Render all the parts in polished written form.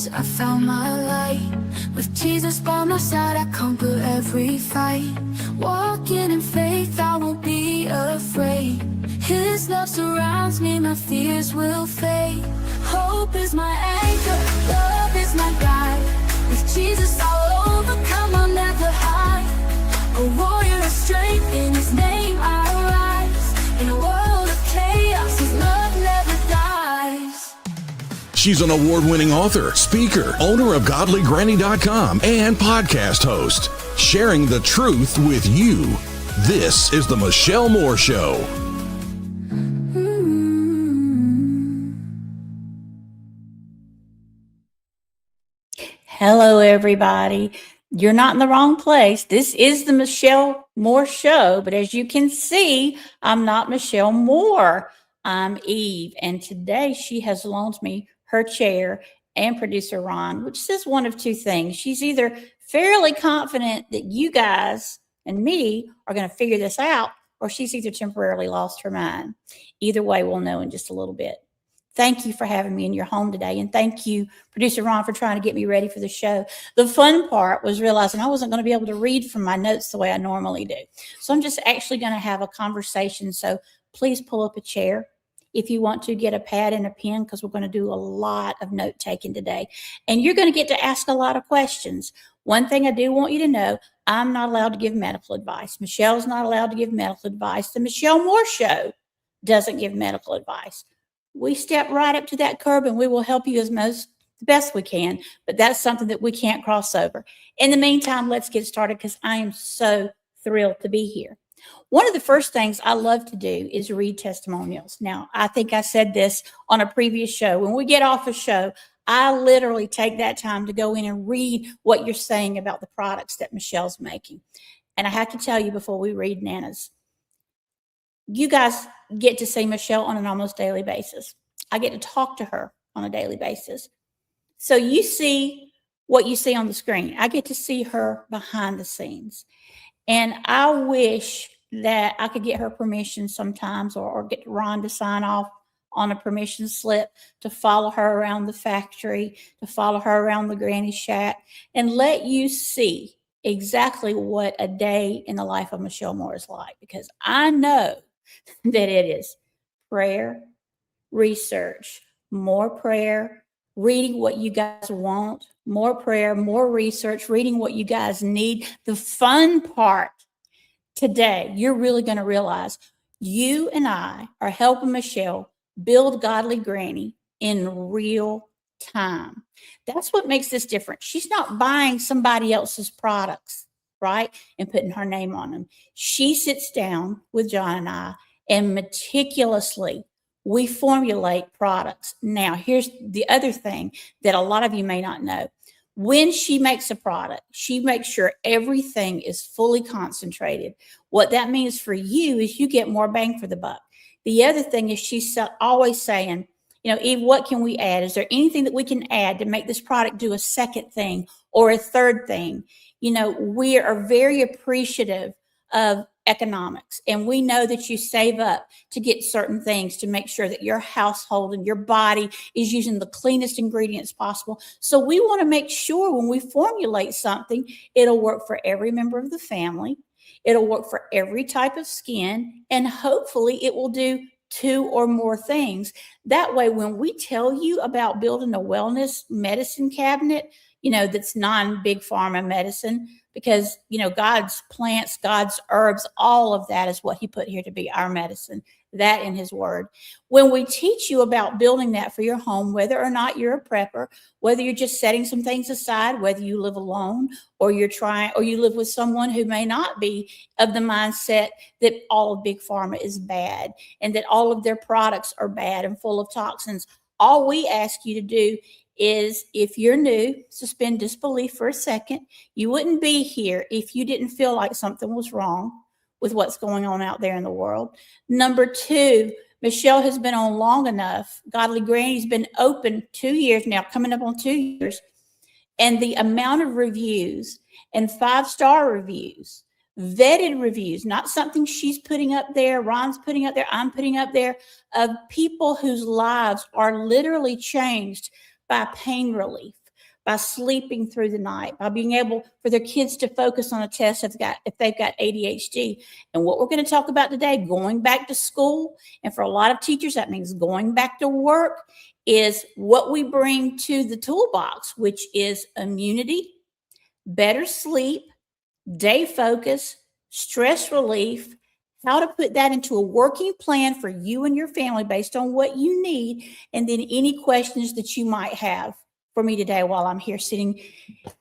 Jesus, I found my light. With Jesus by my side, I conquer every fight. Walking in faith, I won't be afraid. His love surrounds me, my fears will fade. Hope is my anchor, love is my guide. With Jesus I'll overcome, I'll never hide. A warrior of strength, in His name I rise. In a world of chaos, His love never dies. She's an award-winning author, speaker, owner of GodlyGranny.com, and podcast host, sharing the truth with you. This is the Michelle Moore Show. Hello, everybody. You're not in the wrong place. This is the Michelle Moore Show, but as you can see, I'm not Michelle Moore. I'm Eve, and today she has loaned me her chair and producer Ron, which says one of two things. She's either fairly confident that you guys and me are going to figure this out, or she's either temporarily lost her mind. Either way, we'll know in just a little bit. Thank you for having me in your home today. And thank you, producer Ron, for trying to get me ready for the show. The fun part was realizing I wasn't going to be able to read from my notes the way I normally do. So I'm just actually going to have a conversation. So please pull up a chair. If you want to, get a pad and a pen, because we're going to do a lot of note taking today. And you're going to get to ask a lot of questions. One thing I do want you to know, I'm not allowed to give medical advice. Michelle's not allowed to give medical advice. The Michelle Moore Show doesn't give medical advice. We step right up to that curb and we will help you the best we can. But that's something that we can't cross over. In the meantime, let's get started, because I am so thrilled to be here. One of the first things I love to do is read testimonials. Now, I think I said this on a previous show. When we get off a show, I literally take that time to go in and read what you're saying about the products that Michelle's making. And I have to tell you before we read Nana's, you guys get to see Michelle on an almost daily basis. I get to talk to her on a daily basis. So you see what you see on the screen. I get to see her behind the scenes. And I wish that I could get her permission sometimes, or get Ron to sign off on a permission slip to follow her around the factory, to follow her around the granny shack, and let you see exactly what a day in the life of Michelle Moore is like. Because I know that it is prayer, research, more prayer, reading what you guys want, more prayer, more research, reading what you guys need. The fun part today, you're really going to realize you and I are helping Michelle build Godly Granny in real time. That's what makes this different. She's not buying somebody else's products, right, and putting her name on them. She sits down with John and I, and meticulously we formulate products. Now, here's the other thing that a lot of you may not know. When she makes a product, she makes sure everything is fully concentrated. What that means for you is you get more bang for the buck. The other thing is she's always saying, Eve, what can we add? Is there anything that we can add to make this product do a second thing or a third thing? We are very appreciative of economics, and we know that you save up to get certain things to make sure that your household and your body is using the cleanest ingredients possible. So we want to make sure when we formulate something, it'll work for every member of the family. It'll work for every type of skin, and hopefully it will do 2 or more things. That way, when we tell you about building a wellness medicine cabinet, that's non-big pharma medicine, because, God's plants, God's herbs, all of that is what He put here to be our medicine, that in His Word. When we teach you about building that for your home, whether or not you're a prepper, whether you're just setting some things aside, whether you live alone or you live with someone who may not be of the mindset that all of big pharma is bad and that all of their products are bad and full of toxins, all we ask you to do is, if you're new, suspend disbelief for a second. You wouldn't be here if you didn't feel like something was wrong with what's going on out there in the world. Number 2, Michelle has been on long enough. Godly Granny's been open 2 years now, coming up on 2 years. And the amount of reviews and 5-star reviews, vetted reviews, not something she's putting up there, Ron's putting up there, I'm putting up there, of people whose lives are literally changed by pain relief, by sleeping through the night, by being able for their kids to focus on a test if they've got ADHD. And what we're going to talk about today, going back to school, and for a lot of teachers, that means going back to work, is what we bring to the toolbox, which is immunity, better sleep, day focus, stress relief, how to put that into a working plan for you and your family based on what you need, and then any questions that you might have for me today while I'm here sitting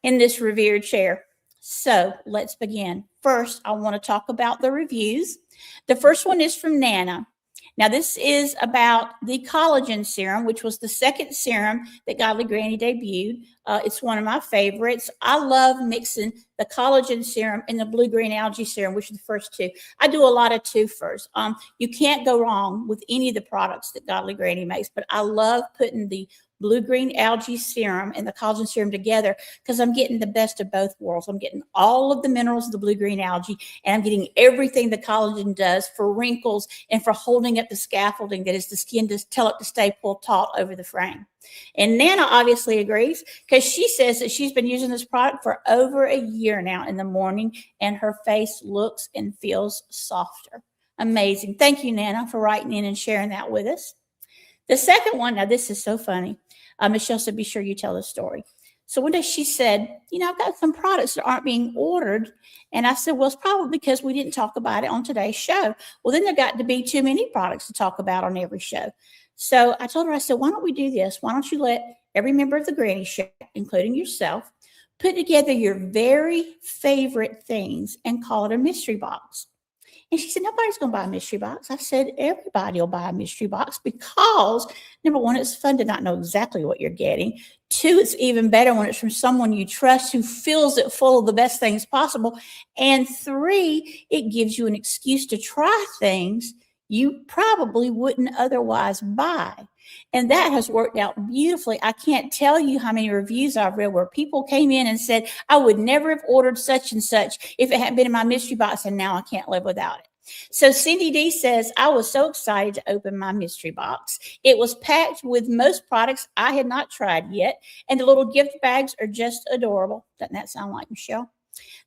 in this revered chair. So let's begin. First, I want to talk about the reviews. The first one is from Nana. Now, this is about the collagen serum, which was the second serum that Godly Granny debuted. It's one of my favorites. I love mixing the collagen serum and the blue-green algae serum, which are the first two. I do a lot of two-first. You can't go wrong with any of the products that Godly Granny makes, but I love putting the blue-green algae serum and the collagen serum together because I'm getting the best of both worlds. I'm getting all of the minerals of the blue-green algae, and I'm getting everything the collagen does for wrinkles and for holding up the scaffolding that is the skin to tell it to stay pulled taut over the frame. And Nana obviously agrees because she says that she's been using this product for over a year now in the morning, and her face looks and feels softer. Amazing. Thank you, Nana, for writing in and sharing that with us. The second one, now this is so funny. Michelle said, be sure you tell the story. So one day she said, I've got some products that aren't being ordered. And I said, well, it's probably because we didn't talk about it on today's show. Well, then there got to be too many products to talk about on every show. So I told her, I said, why don't we do this? Why don't you let every member of the Granny Show, including yourself, put together your very favorite things and call it a mystery box. And she said, nobody's going to buy a mystery box. I said, everybody will buy a mystery box because, number one, it's fun to not know exactly what you're getting. Two, it's even better when it's from someone you trust who fills it full of the best things possible. And three, it gives you an excuse to try things you probably wouldn't otherwise buy. And that has worked out beautifully. I can't tell you how many reviews I've read where people came in and said, I would never have ordered such and such if it hadn't been in my mystery box, and now I can't live without it. So Cindy D says, I was so excited to open my mystery box. It was packed with most products I had not tried yet, and the little gift bags are just adorable. Doesn't that sound like Michelle?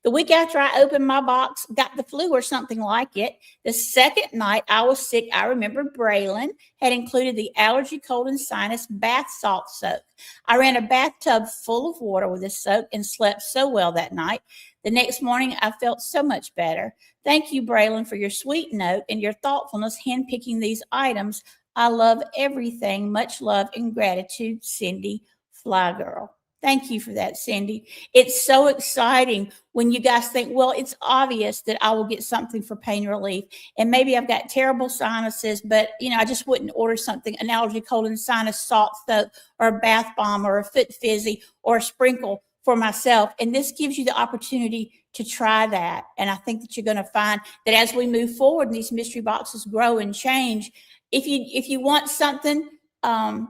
The week after I opened my box, got the flu or something like it. The second night I was sick, I remember Braylon had included the allergy, cold, and sinus bath salt soak. I ran a bathtub full of water with this soak and slept so well that night. The next morning, I felt so much better. Thank you, Braylon, for your sweet note and your thoughtfulness handpicking these items. I love everything. Much love and gratitude, Cindy, Fly Girl. Thank you for that, Cindy. It's so exciting when you guys think, well, it's obvious that I will get something for pain relief. And maybe I've got terrible sinuses, but, I just wouldn't order something, an allergy, cold, and sinus salt soak or a bath bomb or a foot fizzy or a sprinkle for myself. And this gives you the opportunity to try that. And I think that you're going to find that as we move forward and these mystery boxes grow and change, if you want something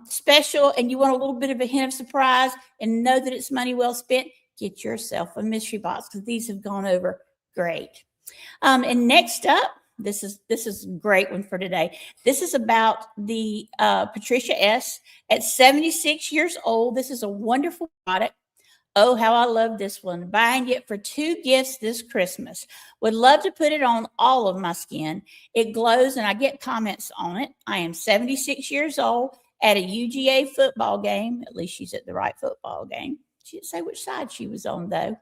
special and you want a little bit of a hint of surprise and know that it's money well spent, get yourself a mystery box because these have gone over great. And next up, this is a great one for today. This is about the Patricia S. At 76 years old. This is a wonderful product. Oh, how I love this one. Buying it for 2 gifts this Christmas. Would love to put it on all of my skin. It glows and I get comments on it. I am 76 years old at a UGA football game. At least she's at the right football game. She didn't say which side she was on, though.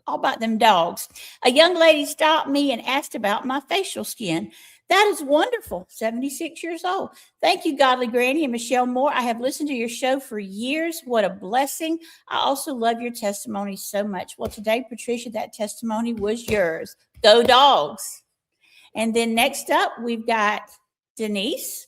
All about them dogs. A young lady stopped me and asked about my facial skin. That is wonderful. 76 years old. Thank you, Godly Granny and Michelle Moore. I have listened to your show for years. What a blessing. I also love your testimony so much. Well, today, Patricia, that testimony was yours. Go dogs. And then next up, we've got Denise.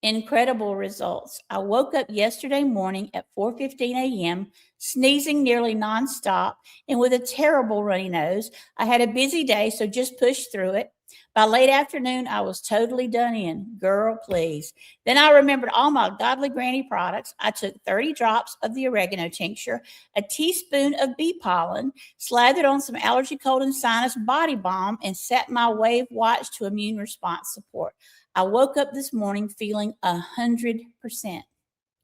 Incredible results. I woke up yesterday morning at 4:15 a.m., sneezing nearly nonstop and with a terrible runny nose. I had a busy day, so just pushed through it. By late afternoon, I was totally done in. Girl, please. Then I remembered all my Godly Granny products. I took 30 drops of the oregano tincture, a teaspoon of bee pollen, slathered on some allergy, cold, and sinus body balm, and set my wave watch to immune response support. I woke up this morning feeling 100%.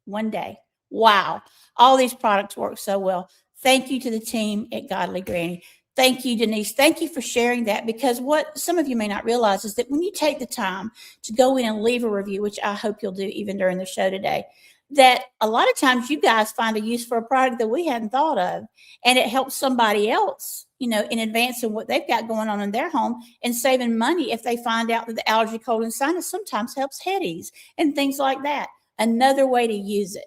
One day, Wow, all these products work so well. Thank you to the team at Godly Granny. Thank you, Denise. Thank you for sharing that, because what some of you may not realize is that when you take the time to go in and leave a review, which I hope you'll do even during the show today, that a lot of times you guys find a use for a product that we hadn't thought of, and it helps somebody else, in advance of what they've got going on in their home, and saving money if they find out that the allergy, cold, and sinus sometimes helps headaches and things like that. Another way to use it.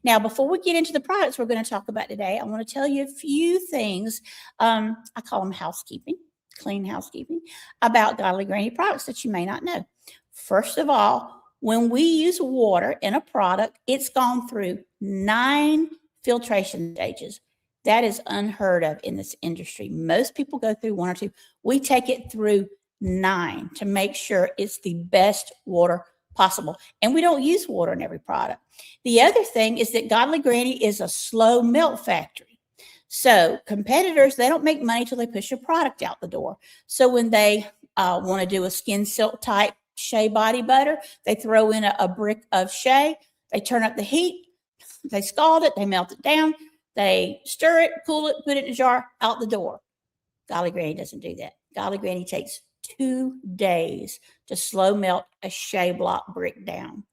Now, before we get into the products we're going to talk about today, I want to tell you a few things. I call them housekeeping, clean housekeeping, about Godly Granny products that you may not know. First of all, when we use water in a product, it's gone through 9 filtration stages. That is unheard of in this industry. Most people go through 1 or 2. We take it through 9 to make sure it's the best water possible. And we don't use water in every product. The other thing is that Godly Granny is a slow melt factory. So competitors, they don't make money till they push a product out the door. So when they want to do a skin silk type shea body butter, they throw in a brick of shea, they turn up the heat, they scald it, they melt it down, they stir it, cool it, put it in a jar, out the door. Godly Granny doesn't do that. Godly Granny takes 2 days to slow melt a shea block brick down.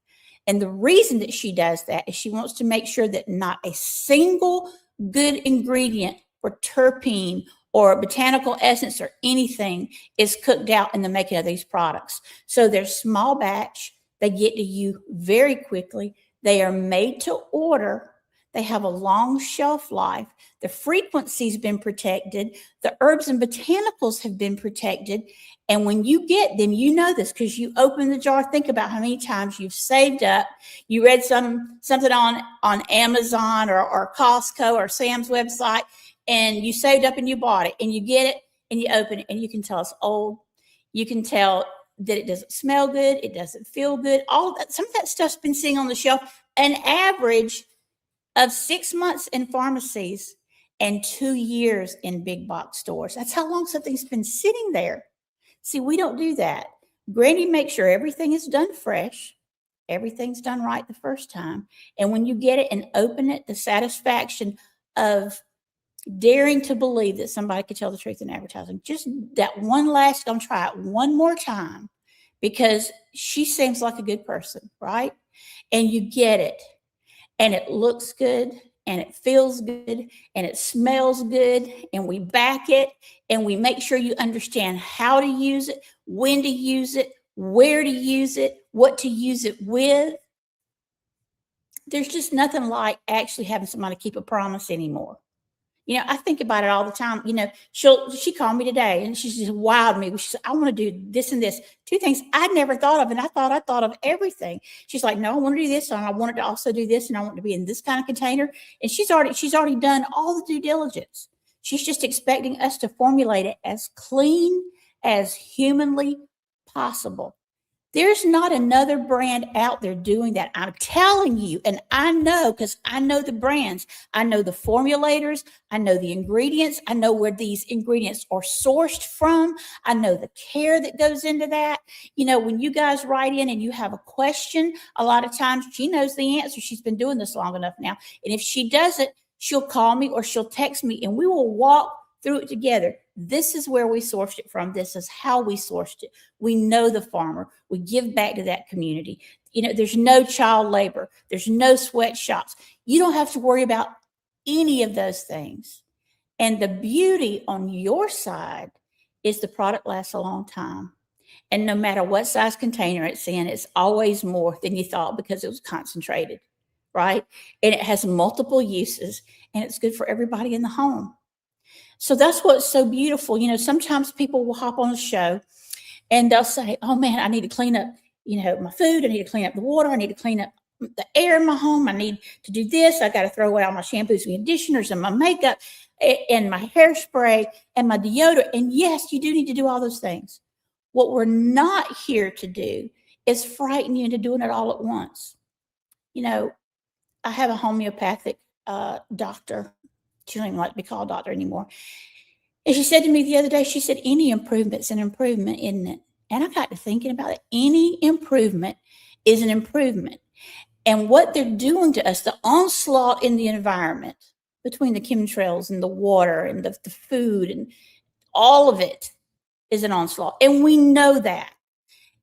And the reason that she does that is she wants to make sure that not a single good ingredient or terpene or botanical essence or anything is cooked out in the making of these products. So they're small batch. They get to you very quickly. They are made to order. They have a long shelf life. The frequency's been protected. The herbs and botanicals have been protected. And when you get them, you know this because you open the jar. Think about how many times you've saved up. You read something on Amazon or Costco or Sam's website, and you saved up and you bought it, and you get it and you open it, and you can tell it's old. You can tell that it doesn't smell good. It doesn't feel good. All of that, some of that stuff's been sitting on the shelf an average of 6 months in pharmacies and 2 years in big box stores. That's how long something's been sitting there. See, we don't do that. Granny makes sure everything is done fresh. Everything's done right the first time. And when you get it and open it, the satisfaction of daring to believe that somebody could tell the truth in advertising. Just that one last, gonna try it one more time because she seems like a good person, right? And you get it. And it looks good, and it feels good, and it smells good, and we back it, and we make sure you understand how to use it, when to use it, where to use it, what to use it with. There's just nothing like actually having somebody keep a promise anymore. I think about it all the time. She called me today and she just wowed me. She said, I want to do this and this. 2 things I'd never thought of. And I thought of everything. She's like, no, I want to do this. And I wanted to also do this. And I want to be in this kind of container. And she's already done all the due diligence. She's just expecting us to formulate it as clean as humanly possible. There's not another brand out there doing that. I'm telling you, and I know because I know the brands. I know the formulators. I know the ingredients. I know where these ingredients are sourced from. I know the care that goes into that. When you guys write in and you have a question, a lot of times she knows the answer. She's been doing this long enough now. And if she doesn't, she'll call me or she'll text me and we will walk through it together. This is where we sourced it from. This is how we sourced it. We know the farmer. We give back to that community. There's no child labor. There's no sweatshops. You don't have to worry about any of those things. And the beauty on your side is the product lasts a long time. And no matter what size container it's in, it's always more than you thought because it was concentrated, right? And it has multiple uses and it's good for everybody in the home. So that's what's so beautiful. Sometimes people will hop on a show and they'll say, oh man, I need to clean up, my food. I need to clean up the water. I need to clean up the air in my home. I need to do this. I got to throw away all my shampoos and conditioners and my makeup and my hairspray and my deodorant. And yes, you do need to do all those things. What we're not here to do is frighten you into doing it all at once. I have a homeopathic doctor. She don't even like to be called doctor anymore. And she said to me the other day, she said, any improvement's an improvement, isn't it? And I got to thinking about it. Any improvement is an improvement. And what they're doing to us, the onslaught in the environment between the chemtrails and the water and the food and all of it is an onslaught. And we know that.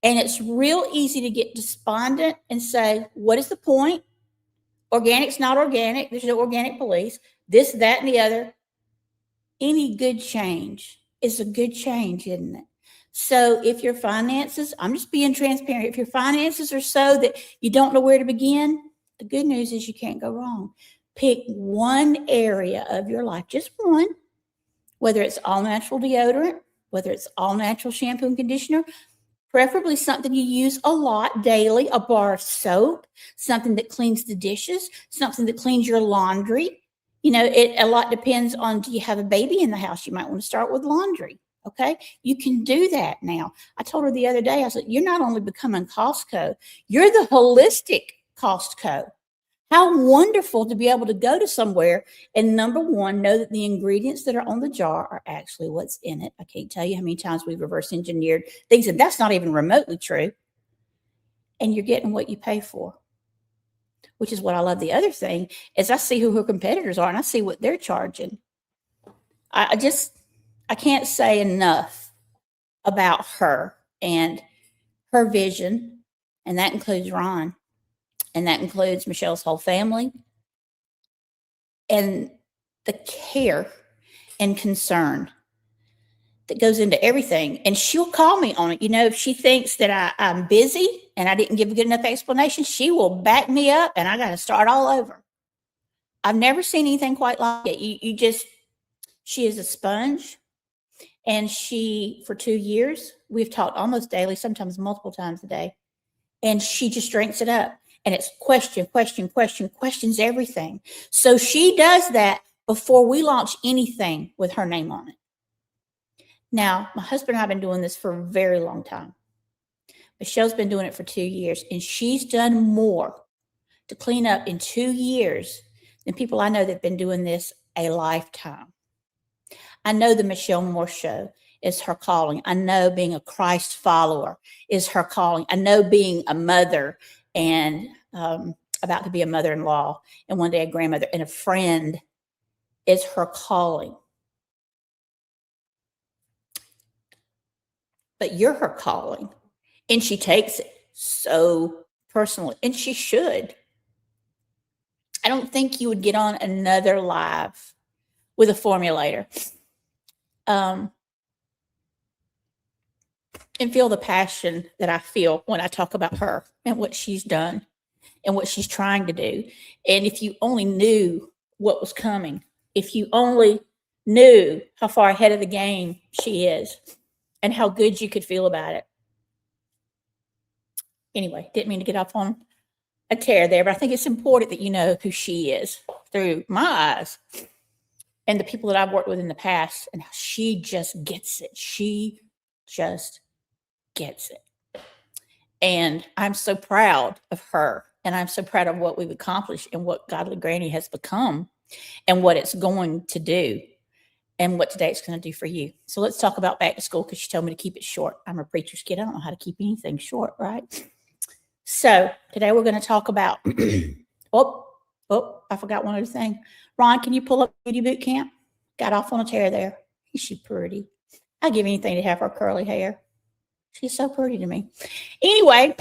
And it's real easy to get despondent and say, what is the point? Organic's not organic. There's no organic police. This, that, and the other. Any good change is a good change, isn't it? So if your finances, I'm just being transparent, if your finances are so that you don't know where to begin, the good news is you can't go wrong. Pick one area of your life, just one, whether it's all natural deodorant, whether it's all natural shampoo and conditioner, preferably something you use a lot daily, a bar of soap, something that cleans the dishes, something that cleans your laundry. You know, it a lot depends on, do you have a baby in the house? You might want to start with laundry. Okay. You can do that now. I told her the other day, I said, you're not only becoming Costco, you're the holistic Costco. How wonderful to be able to go to somewhere and, number one, know that the ingredients that are on the jar are actually what's in it. I can't tell you how many times we've reverse engineered things, and that's not even remotely true. And you're getting what you pay for, which is what I love. The other thing is I see who her competitors are and I see what they're charging. I can't say enough about her and her vision. And that includes Ron. And that includes Michelle's whole family. And the care and concern that goes into everything. And she'll call me on it. You know, if she thinks that I'm busy and I didn't give a good enough explanation, she will back me up and I got to start all over. I've never seen anything quite like it. She is a sponge. And for 2 years, we've talked almost daily, sometimes multiple times a day. And she just drinks it up. And it's questions everything. So she does that before we launch anything with her name on it. Now, my husband and I have been doing this for a very long time. Michelle's been doing it for 2 years, and she's done more to clean up in 2 years than people I know that have been doing this a lifetime. I know the Michelle Moore Show is her calling. I know being a Christ follower is her calling. I know being a mother and about to be a mother-in-law and one day a grandmother and a friend is her calling. But you're her calling. And she takes it so personally, and she should. I don't think you would get on another live with a formulator and feel the passion that I feel when I talk about her and what she's done and what she's trying to do. And if you only knew what was coming, if you only knew how far ahead of the game she is and how good you could feel about it. Anyway, didn't mean to get off on a tear there, but I think it's important that you know who she is through my eyes and the people that I've worked with in the past and how she just gets it. She just gets it. And I'm so proud of her. And I'm so proud of what we've accomplished and what Godly Granny has become and what it's going to do and what today it's going to do for you. So let's talk about back to school because she told me to keep it short. I'm a preacher's kid. I don't know how to keep anything short, right? So today we're going to talk about, I forgot one other thing. Ron, can you pull up Beauty Boot Camp? Got off on a tear there. Is she pretty? I'd give anything to have her curly hair. She's so pretty to me. Anyway,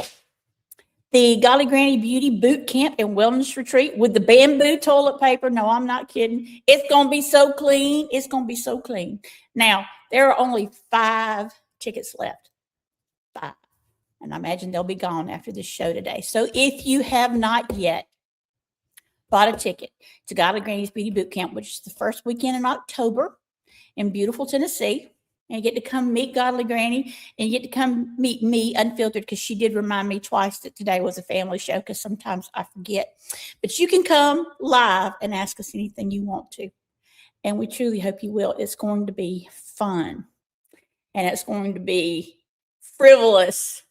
the Godly Granny Beauty Boot Camp and Wellness Retreat with the bamboo toilet paper. No, I'm not kidding. It's going to be so clean. It's going to be so clean. Now, there are only 5 tickets left. 5. And I imagine they'll be gone after this show today. So if you have not yet bought a ticket to Godly Granny's Beauty Boot Camp, which is the first weekend in October in beautiful Tennessee, and you get to come meet Godly Granny and you get to come meet me unfiltered because she did remind me twice that today was a family show because sometimes I forget. But you can come live and ask us anything you want to. And we truly hope you will. It's going to be fun. And it's going to be frivolous.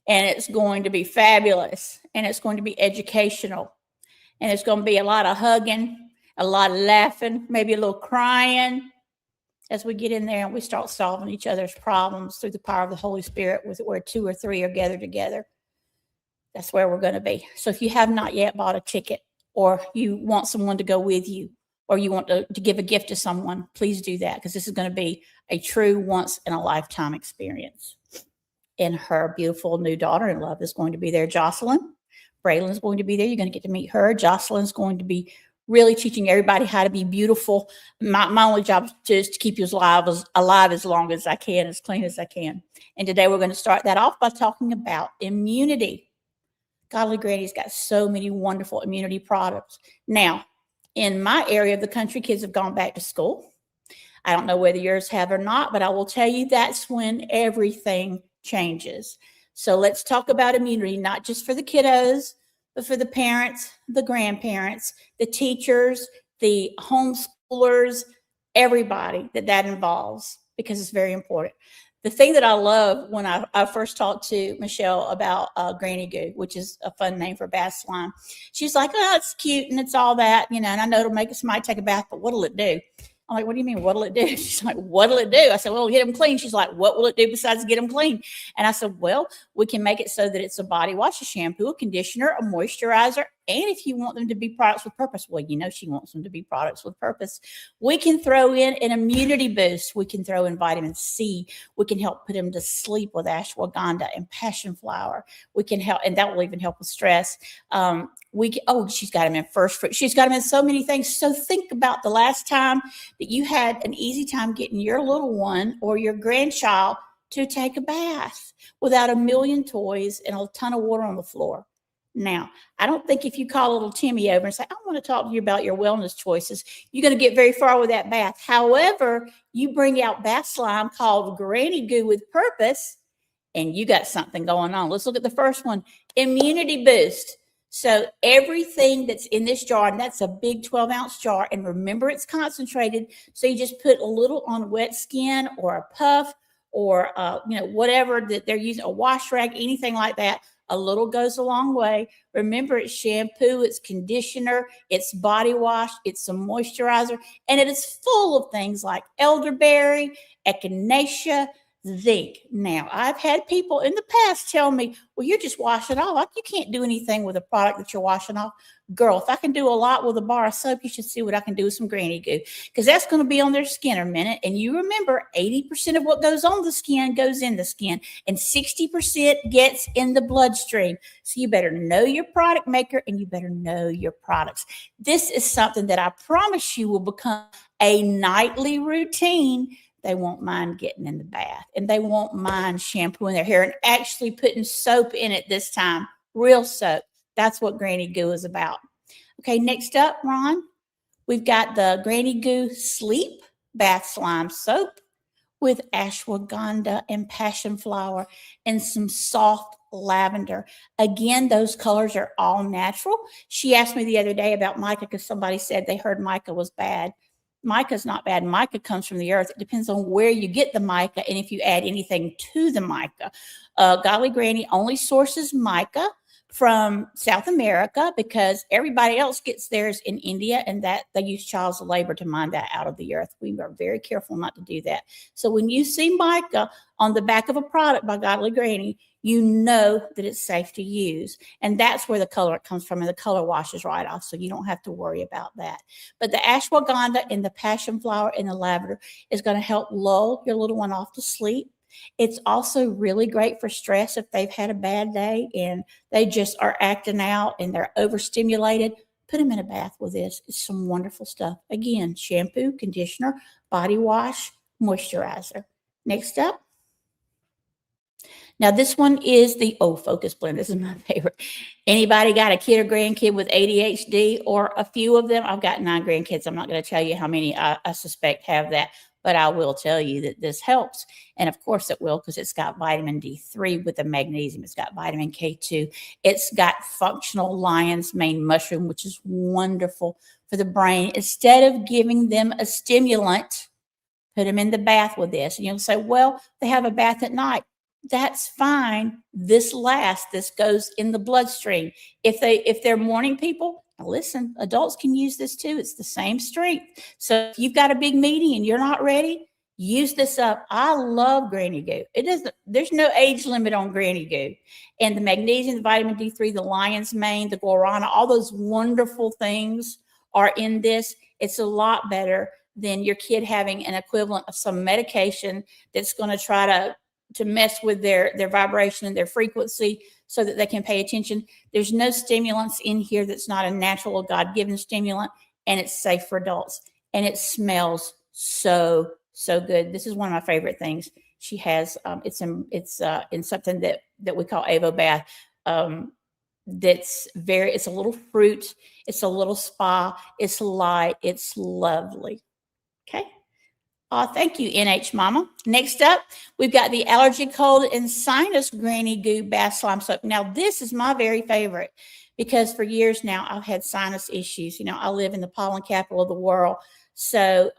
And it's going to be fabulous. And it's going to be educational. And it's going to be a lot of hugging, a lot of laughing, maybe a little crying. As we get in there and we start solving each other's problems through the power of the Holy Spirit, where 2 or 3 are gathered together. That's where we're going to be. So if you have not yet bought a ticket, or you want someone to go with you, or you want to give a gift to someone, please do that, because this is going to be a true once in a lifetime experience. And her beautiful new daughter-in-law is going to be there, Jocelyn. Braylon's going to be there. You're going to get to meet her. Jocelyn's going to be really teaching everybody how to be beautiful. My only job is to keep you alive as long as I can, as clean as I can. And today we're going to start that off by talking about immunity. Godly Granny's got so many wonderful immunity products. Now, in my area of the country, kids have gone back to school. I don't know whether yours have or not, but I will tell you that's when everything changes. So let's talk about immunity, not just for the kiddos, but for the parents, the grandparents, the teachers, the homeschoolers, everybody that involves, because it's very important. The thing that I love when I first talked to Michelle about Granny Goo, which is a fun name for bath slime, she's like, oh, it's cute and it's all that, and I know it'll make somebody take a bath, but what'll it do? I'm like, what do you mean, what'll it do? She's like, what'll it do? I said, well, get them clean. She's like, what will it do besides get them clean? And I said, well, we can make it so that it's a body wash, a shampoo, a conditioner, a moisturizer, and if you want them to be products with purpose, well, she wants them to be products with purpose. We can throw in an immunity boost. We can throw in vitamin C. We can help put them to sleep with ashwagandha and passion flower. We can help, and that will even help with stress. She's got them in first fruit. She's got them in so many things. So think about the last time that you had an easy time getting your little one or your grandchild to take a bath without a million toys and a ton of water on the floor. Now, I don't think if you call little Timmy over and say, I want to talk to you about your wellness choices, you're going to get very far with that bath. However, you bring out bath slime called Granny Goo with purpose, and you got something going on. Let's look at the first one, immunity boost. So everything that's in this jar, and that's a big 12-ounce jar, and remember it's concentrated, so you just put a little on wet skin or a puff or, whatever that they're using, a wash rag, anything like that. A little goes a long way. Remember, it's shampoo, it's conditioner, it's body wash, it's a moisturizer, and it is full of things like elderberry, echinacea, zinc. Now, I've had people in the past tell me, well, you're just washing off. You can't do anything with a product that you're washing off. Girl, if I can do a lot with a bar of soap, you should see what I can do with some Granny Goo, because that's going to be on their skin a minute. And you remember 80% of what goes on the skin goes in the skin, and 60% gets in the bloodstream. So you better know your product maker, and you better know your products. This is something that I promise you will become a nightly routine. They won't mind getting in the bath, and they won't mind shampooing their hair and actually putting soap in it this time, real soap. That's what Granny Goo is about. Okay, next up, Ron, we've got the Granny Goo Sleep Bath Slime Soap with ashwagandha and passion flower and some soft lavender. Again, those colors are all natural. She asked me the other day about mica because somebody said they heard mica was bad. Mica's not bad. Mica comes from the earth. It depends on where you get the mica and if you add anything to the mica. Godly Granny only sources mica from South America because everybody else gets theirs in India, and that they use child labor to mine that out of the earth. We are very careful not to do that. So when you see mica on the back of a product by Godly Granny, you know that it's safe to use. And that's where the color comes from, and the color washes right off, so you don't have to worry about that. But the ashwagandha and the passion flower and the lavender is going to help lull your little one off to sleep. It's also really great for stress if they've had a bad day and they just are acting out and they're overstimulated. Put them in a bath with this. It's some wonderful stuff. Again, shampoo, conditioner, body wash, moisturizer. Next up. Now, this one is the Focus Blend. This is my favorite. Anybody got a kid or grandkid with ADHD or a few of them? I've got 9 grandkids. I'm not going to tell you how many I suspect have that, but I will tell you that this helps. And of course it will, because it's got vitamin D3 with the magnesium. It's got vitamin K2. It's got functional lion's mane mushroom, which is wonderful for the brain. Instead of giving them a stimulant, put them in the bath with this. And you'll say, well, they have a bath at night. That's fine. This lasts. This goes in the bloodstream. If they're morning people, now listen, adults can use this too. It's the same strength. So if you've got a big meeting and you're not ready, Use this up. I love Granny Goo. There's no age limit on Granny Goo. And the magnesium, the vitamin D3, the lion's mane, the guarana, all those wonderful things are in this. It's a lot better than your kid having an equivalent of some medication that's going to try to mess with their vibration and their frequency so that they can pay attention. There's no stimulants in here that's not a natural God-given stimulant, and it's safe for adults. And it smells so good. This is one of my favorite things she has. It's in something that we call Avo Bath. It's a little fruit. It's a little spa. It's light. It's lovely. Okay. Thank you, NH Mama. Next up, we've got the Allergy, Cold, and Sinus Granny Goo Bath Slime Soap. Now, this is my very favorite because for years now, I've had sinus issues. You know, I live in the pollen capital of the world. So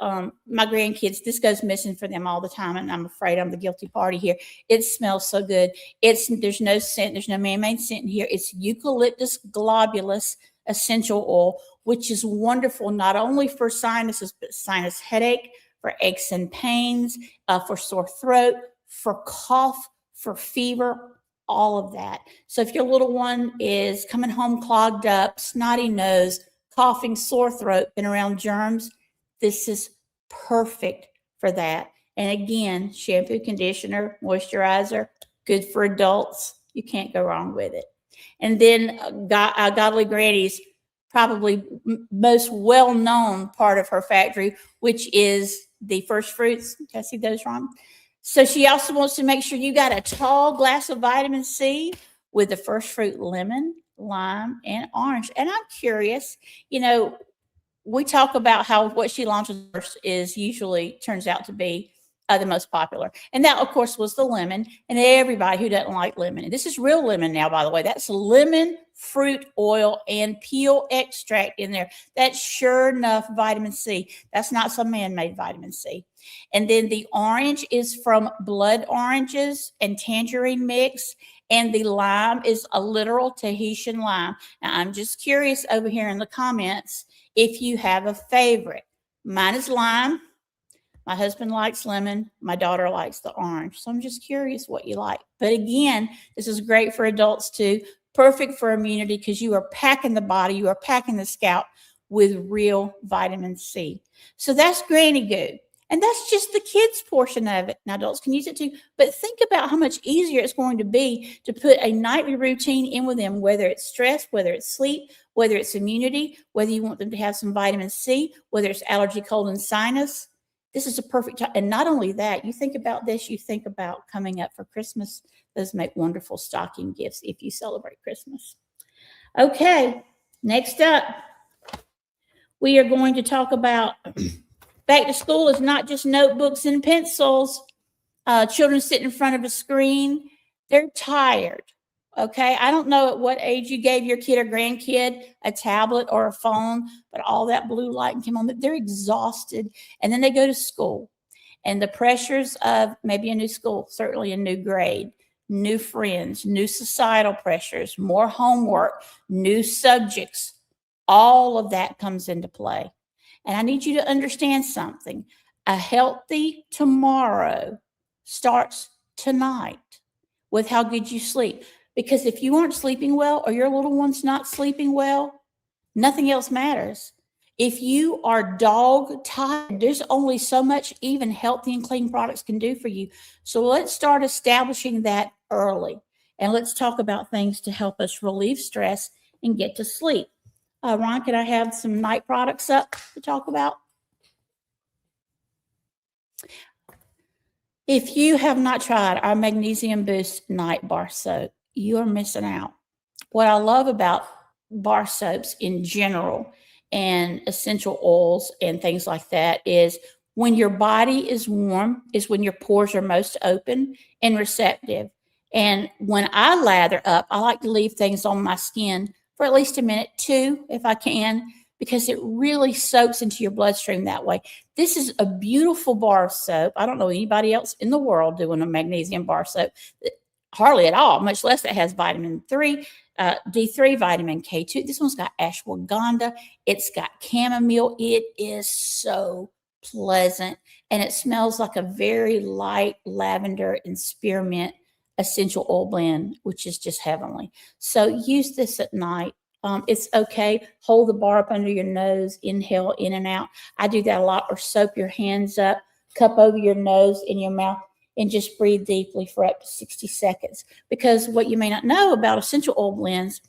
my grandkids, this goes missing for them all the time, and I'm afraid I'm the guilty party here. It smells so good. There's no scent. There's no man-made scent in here. It's eucalyptus globulus essential oil, which is wonderful not only for sinuses, but sinus headache, for aches and pains, for sore throat, for cough, for fever, all of that. So if your little one is coming home clogged up, snotty nose, coughing, sore throat, been around germs, this is perfect for that. And again, shampoo, conditioner, moisturizer, good for adults. You can't go wrong with it. And then Godly Granny's probably most well-known part of her factory, which is the first fruits. Can I see those wrong? So she also wants to make sure you got a tall glass of vitamin C with the first fruit lemon, lime, and orange. And I'm curious, you know, we talk about how what she launches first is usually turns out to be the most popular. And that, of course, was the lemon. And everybody who doesn't like lemon. And this is real lemon now, by the way. That's lemon fruit oil and peel extract in there. That's sure enough vitamin C. That's not some man-made vitamin C. And then the orange is from blood oranges and tangerine mix. And the lime is a literal Tahitian lime. Now, I'm just curious over here in the comments if you have a favorite. Mine is lime. My husband likes lemon. My daughter likes the orange. So I'm just curious what you like. But again, this is great for adults too. Perfect for immunity because you are packing the body, you are packing the scalp with real vitamin C. So that's Granny Goo. And that's just the kids portion of it. Now, adults can use it too. But think about how much easier it's going to be to put a nightly routine in with them, whether it's stress, whether it's sleep, whether it's immunity, whether you want them to have some vitamin C, whether it's allergy, cold, and sinus. This is a perfect time. And not only that, you think about this, you think about coming up for Christmas. Those make wonderful stocking gifts if you celebrate Christmas. Okay, next up, we are going to talk about back to school is not just notebooks and pencils. Children sit in front of a screen. They're tired. Okay, I don't know at what age you gave your kid or grandkid a tablet or a phone, but all that blue light came on. They're exhausted, and then they go to school. And the pressures of maybe a new school, certainly a new grade, new friends, new societal pressures, more homework, new subjects, all of that comes into play. And I need you to understand something. A healthy tomorrow starts tonight with how good you sleep. Because if you aren't sleeping well or your little one's not sleeping well, nothing else matters. If you are dog tired, there's only so much even healthy and clean products can do for you. So let's start establishing that early. And let's talk about things to help us relieve stress and get to sleep. Ron, can I have some night products up to talk about? If you have not tried our Magnesium Boost Night Bar Soap, you are missing out. What I love about bar soaps in general and essential oils and things like that is when your body is warm is when your pores are most open and receptive. And when I lather up, I like to leave things on my skin for at least a minute, 2 if I can, because it really soaks into your bloodstream that way. This is a beautiful bar soap. I don't know anybody else in the world doing a magnesium bar soap. Hardly at all, much less that has vitamin D3, vitamin K2. This one's got ashwagandha. It's got chamomile. It is so pleasant, and it smells like a very light lavender and spearmint essential oil blend, which is just heavenly. So use this at night. It's okay. Hold the bar up under your nose, inhale in and out. I do that a lot. Or soap your hands up, cup over your nose in your mouth, and just breathe deeply for up to 60 seconds. Because what you may not know about essential oil blends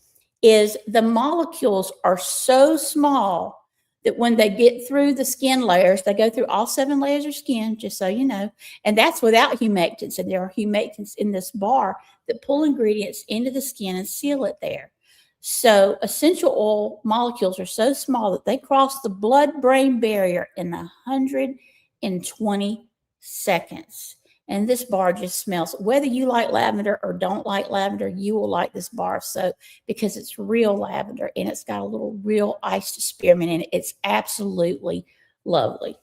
is the molecules are so small that when they get through the skin layers, they go through all 7 layers of skin, just so you know. And that's without humectants. And there are humectants in this bar that pull ingredients into the skin and seal it there. So essential oil molecules are so small that they cross the blood-brain barrier in 120 seconds. And this bar just smells, whether you like lavender or don't like lavender, you will like this bar of soap because it's real lavender and it's got a little real iced spearmint in it. It's absolutely lovely.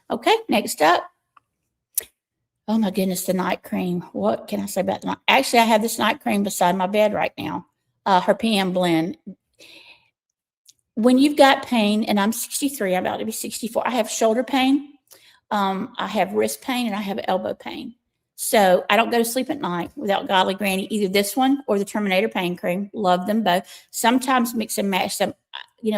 Okay, next up. Oh my goodness, the night cream. What can I say about the night? Actually, I have this night cream beside my bed right now. Her PM blend. When you've got pain, and I'm 63, I'm about to be 64, I have shoulder pain, I have wrist pain, and I have elbow pain. So I don't go to sleep at night without Godly Granny, either this one or the Terminator Pain Cream. Love them both. Sometimes mix and match them,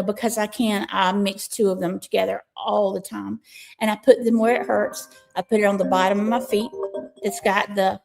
because I can. I mix 2 of them together all the time. And I put them where it hurts. I put it on the bottom of my feet. It's got the,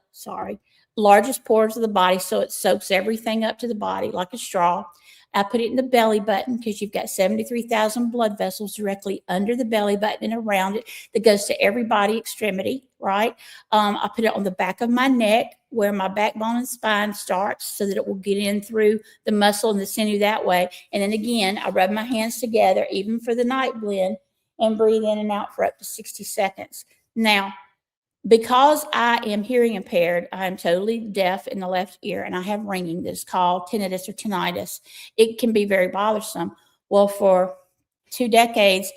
largest pores of the body, so it soaks everything up to the body like a straw. I put it in the belly button because you've got 73,000 blood vessels directly under the belly button and around it that goes to every body extremity, right? I put it on the back of my neck where my backbone and spine starts so that it will get in through the muscle and the sinew that way. And then again, I rub my hands together, even for the night blend, and breathe in and out for up to 60 seconds. Now, because I am hearing impaired, I am totally deaf in the left ear, and I have ringing that's called tinnitus or tinnitus. It can be very bothersome. Well, for 2 decades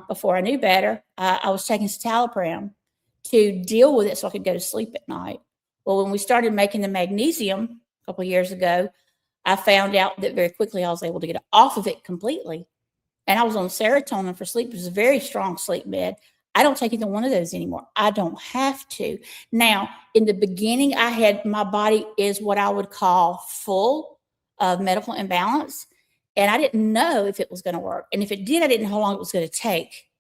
before I knew better, I was taking citalopram to deal with it so I could go to sleep at night. Well, when we started making the magnesium a couple of years ago, I found out that very quickly I was able to get off of it completely. And I was on serotonin for sleep. It was a very strong sleep med. I don't take either one of those anymore. I don't have to. Now, in the beginning, my body is what I would call full of medical imbalance. And I didn't know if it was going to work. And if it did, I didn't know how long it was going to take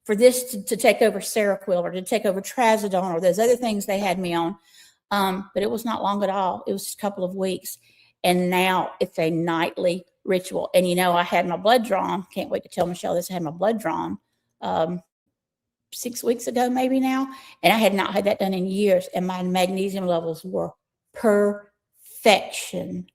for this to take over Seroquel or to take over Trazodone or those other things they had me on. But it was not long at all. It was just a couple of weeks. And now it's a nightly ritual. And, I had my blood drawn. Can't wait to tell Michelle this. I had my blood drawn 6 weeks ago, maybe now. And I had not had that done in years. And my magnesium levels were perfection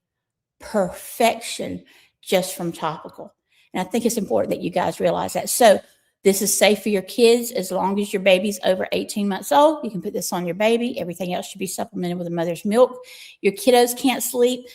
just from topical. And I think it's important that you guys realize that. So this is safe for your kids as long as your baby's over 18 months old. You can put this on your baby. Everything else should be supplemented with a mother's milk. Your kiddos can't sleep.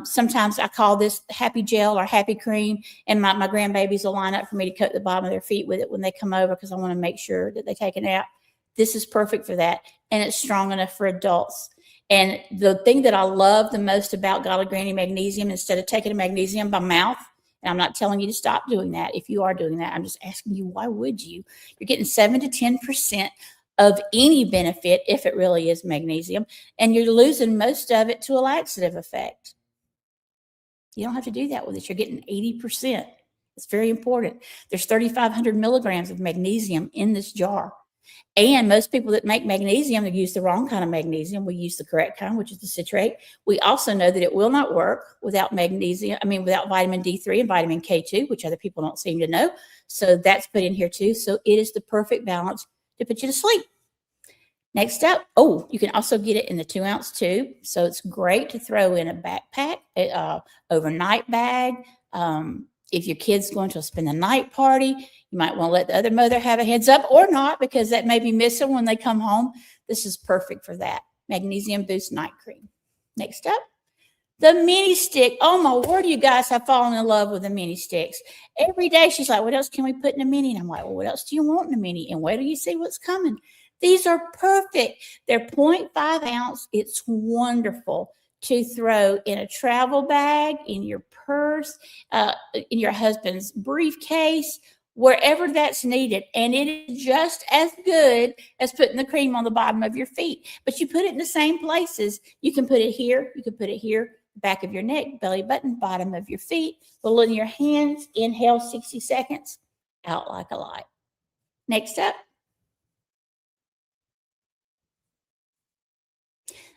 Sometimes I call this happy gel or happy cream, and my grandbabies will line up for me to coat the bottom of their feet with it when they come over because I want to make sure that they take a nap. This is perfect for that, and it's strong enough for adults. And the thing that I love the most about Godly Granny Magnesium, instead of taking a magnesium by mouth, and I'm not telling you to stop doing that. If you are doing that, I'm just asking you, why would you? You're getting 7 to 10% of any benefit if it really is magnesium, and you're losing most of it to a laxative effect. You don't have to do that with it. You're getting 80%. It's very important. There's 3,500 milligrams of magnesium in this jar. And most people that make magnesium, they use the wrong kind of magnesium. We use the correct kind, which is the citrate. We also know that it will not work without without vitamin D3 and vitamin K2, which other people don't seem to know. So that's put in here too. So it is the perfect balance to put you to sleep. Next up, you can also get it in the 2-ounce tube. So it's great to throw in a backpack, overnight bag. If your kid's going to spend a night party, you might want to let the other mother have a heads up or not, because that may be missing when they come home. This is perfect for that. Magnesium Boost Night Cream. Next up, the mini stick. Oh my word, you guys have fallen in love with the mini sticks. Every day she's like, what else can we put in a mini? And I'm like, well, what else do you want in a mini? And wait till you see what's coming. These are perfect. They're 0.5 ounce. It's wonderful to throw in a travel bag, in your purse, in your husband's briefcase, wherever that's needed. And it is just as good as putting the cream on the bottom of your feet. But you put it in the same places. You can put it here. You can put it here, back of your neck, belly button, bottom of your feet, little in your hands. Inhale 60 seconds, out like a light. Next up.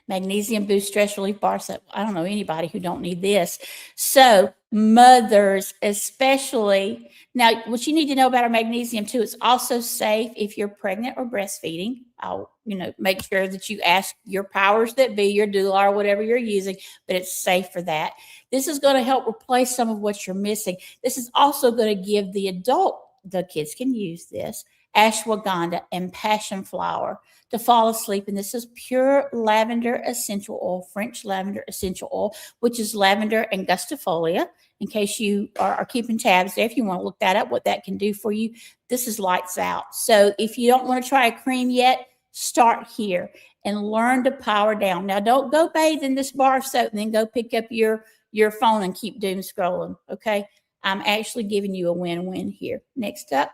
Magnesium boost stress relief bar set. I don't know anybody who don't need this. So mothers especially. Now, what you need to know about our magnesium too, it's also safe if you're pregnant or breastfeeding. I'll, make sure that you ask your powers that be, your doula or whatever you're using, but it's safe for that. This is going to help replace some of what you're missing. This is also going to give the kids can use this, ashwagandha and passion flower to fall asleep. And this is pure lavender essential oil, French lavender essential oil, which is lavender and angustifolia. In case you are keeping tabs there, if you want to look that up, what that can do for you, this is lights out. So if you don't want to try a cream yet, start here and learn to power down. Now, don't go bathe in this bar of soap and then go pick up your phone and keep doom scrolling, okay? I'm actually giving you a win-win here. Next up,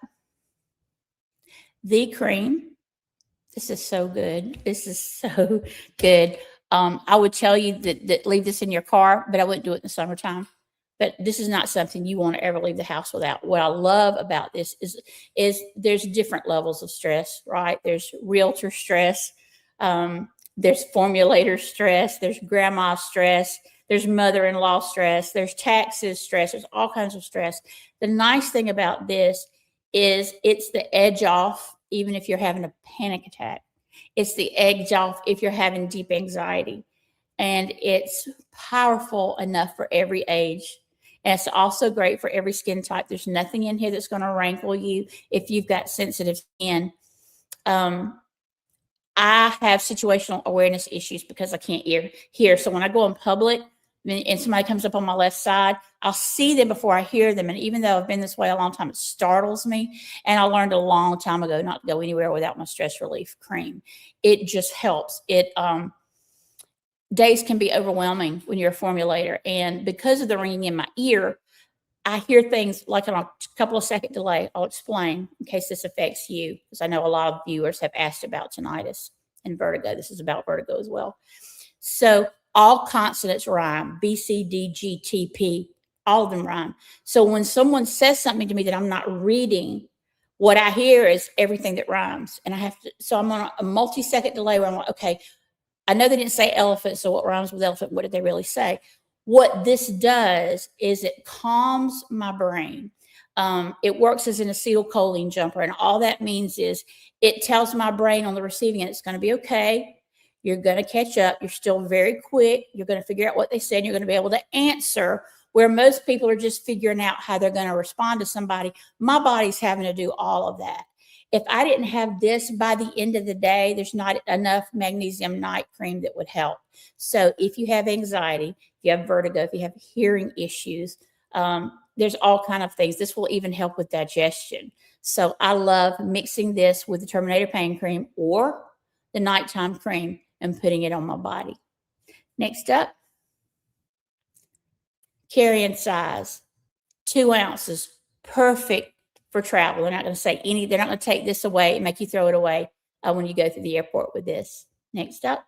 the cream. This is so good. This is so good. I would tell you that leave this in your car, but I wouldn't do it in the summertime. But this is not something you want to ever leave the house without. What I love about this is there's different levels of stress, right? There's realtor stress. There's formulator stress. There's grandma stress. There's mother-in-law stress. There's taxes stress. There's all kinds of stress. The nice thing about this is it's the edge off, even if you're having a panic attack. It's the edge off if you're having deep anxiety. And it's powerful enough for every age. And it's also great for every skin type. There's nothing in here that's going to rankle you if you've got sensitive skin. I have situational awareness issues because I can't hear. So when I go in public and somebody comes up on my left side, I'll see them before I hear them. And even though I've been this way a long time, it startles me. And I learned a long time ago not to go anywhere without my stress relief cream. It just helps. Days can be overwhelming when you're a formulator. And because of the ringing in my ear, I hear things like on a couple of second delay. I'll explain in case this affects you, because I know a lot of viewers have asked about tinnitus and vertigo. This is about vertigo as well. So all consonants rhyme, B, C, D, G, T, P, all of them rhyme. So when someone says something to me that I'm not reading, what I hear is everything that rhymes. And so I'm on a multi-second delay where I'm like, okay, I know they didn't say elephant, so what rhymes with elephant? What did they really say? What this does is it calms my brain. It works as an acetylcholine jumper. And all that means is it tells my brain on the receiving end, it's going to be okay. You're going to catch up. You're still very quick. You're going to figure out what they said. And you're going to be able to answer, where most people are just figuring out how they're going to respond to somebody. My body's having to do all of that. If I didn't have this by the end of the day, there's not enough magnesium night cream that would help. So if you have anxiety, if you have vertigo, if you have hearing issues, there's all kinds of things. This will even help with digestion. So I love mixing this with the Terminator pain cream or the nighttime cream and putting it on my body. Next up, carrying size, 2 ounces, perfect for travel. They're not going to say they're not going to take this away and make you throw it away when you go through the airport with this. Next up,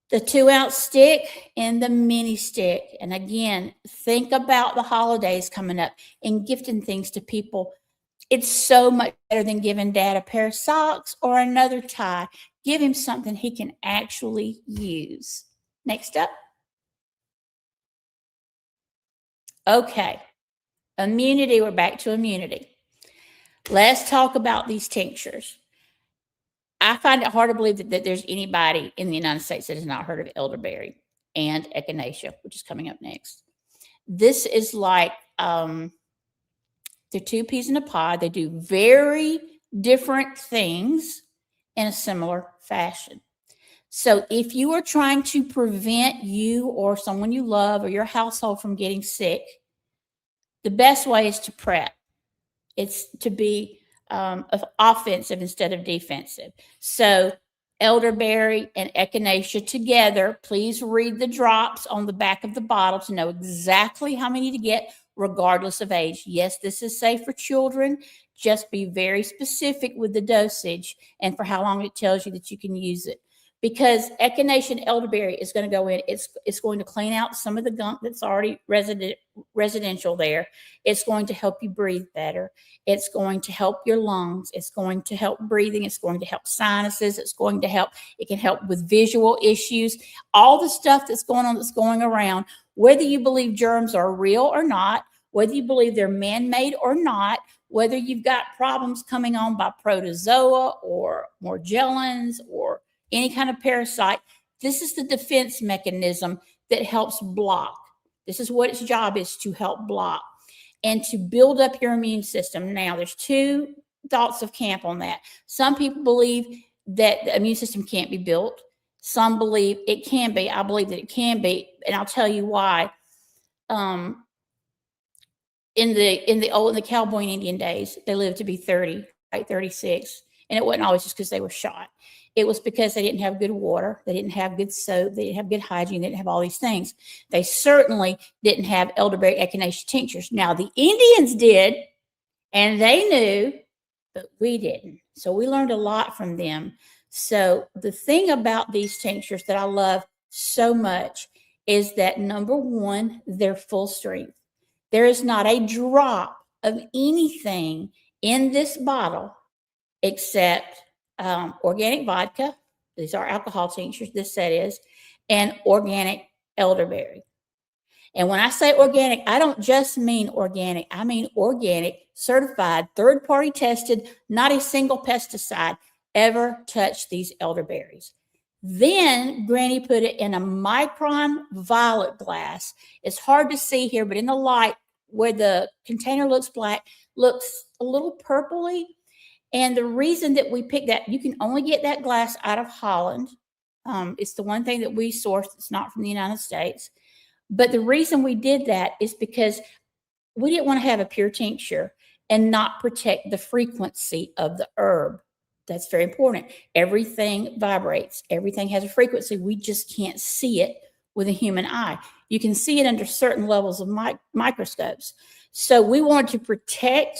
the 2 ounce stick and the mini stick. And again, think about the holidays coming up and gifting things to people. It's so much better than giving dad a pair of socks or another tie. Give him something he can actually use. Next up. Okay. Immunity, we're back to immunity. Let's talk about these tinctures. I find it hard to believe that there's anybody in the United States that has not heard of elderberry and echinacea, which is coming up next. This is like, they're 2 peas in a pod. They do very different things in a similar fashion. So if you are trying to prevent you or someone you love or your household from getting sick, the best way is to prep. It's to be offensive instead of defensive. So elderberry and echinacea together, please read the drops on the back of the bottle to know exactly how many to get. regardless of age. Yes, this is safe for children. Just be very specific with the dosage and for how long it tells you that you can use it. Because echinacea and elderberry is going to go in. It's going to clean out some of the gunk that's already residential there. It's going to help you breathe better. It's going to help your lungs. It's going to help breathing. It's going to help sinuses. It can help with visual issues. All the stuff that's going on, that's going around, whether you believe germs are real or not, whether you believe they're man-made or not, whether you've got problems coming on by protozoa or morgellons or any kind of parasite, this is the defense mechanism that helps block. This is what its job is, to help block and to build up your immune system. Now, there's two thoughts of camp on that. Some people believe that the immune system can't be built. Some believe it can be. I believe that it can be, and I'll tell you why. In the cowboy and Indian days, they lived to be 30, right, 36. And it wasn't always just because they were shot. It was because they didn't have good water. They didn't have good soap. They didn't have good hygiene. They didn't have all these things. They certainly didn't have elderberry echinacea tinctures. Now, the Indians did, and they knew, but we didn't. So we learned a lot from them. So the thing about these tinctures that I love so much is that, number one, they're full strength. There is not a drop of anything in this bottle except organic vodka. These are alcohol tinctures, this set is, and organic elderberry. And when I say organic, I don't just mean organic. I mean organic, certified, third-party tested, not a single pesticide ever touched these elderberries. Then Granny put it in a micron violet glass. It's hard to see here, but in the light where the container looks black, looks a little purpley. And the reason that we picked that, you can only get that glass out of Holland. It's the one thing that we sourced that's not from the United States. But the reason we did that is because we didn't want to have a pure tincture and not protect the frequency of the herb. That's very important. Everything vibrates. Everything has a frequency. We just can't see it with a human eye. You can see it under certain levels of microscopes. So we wanted to protect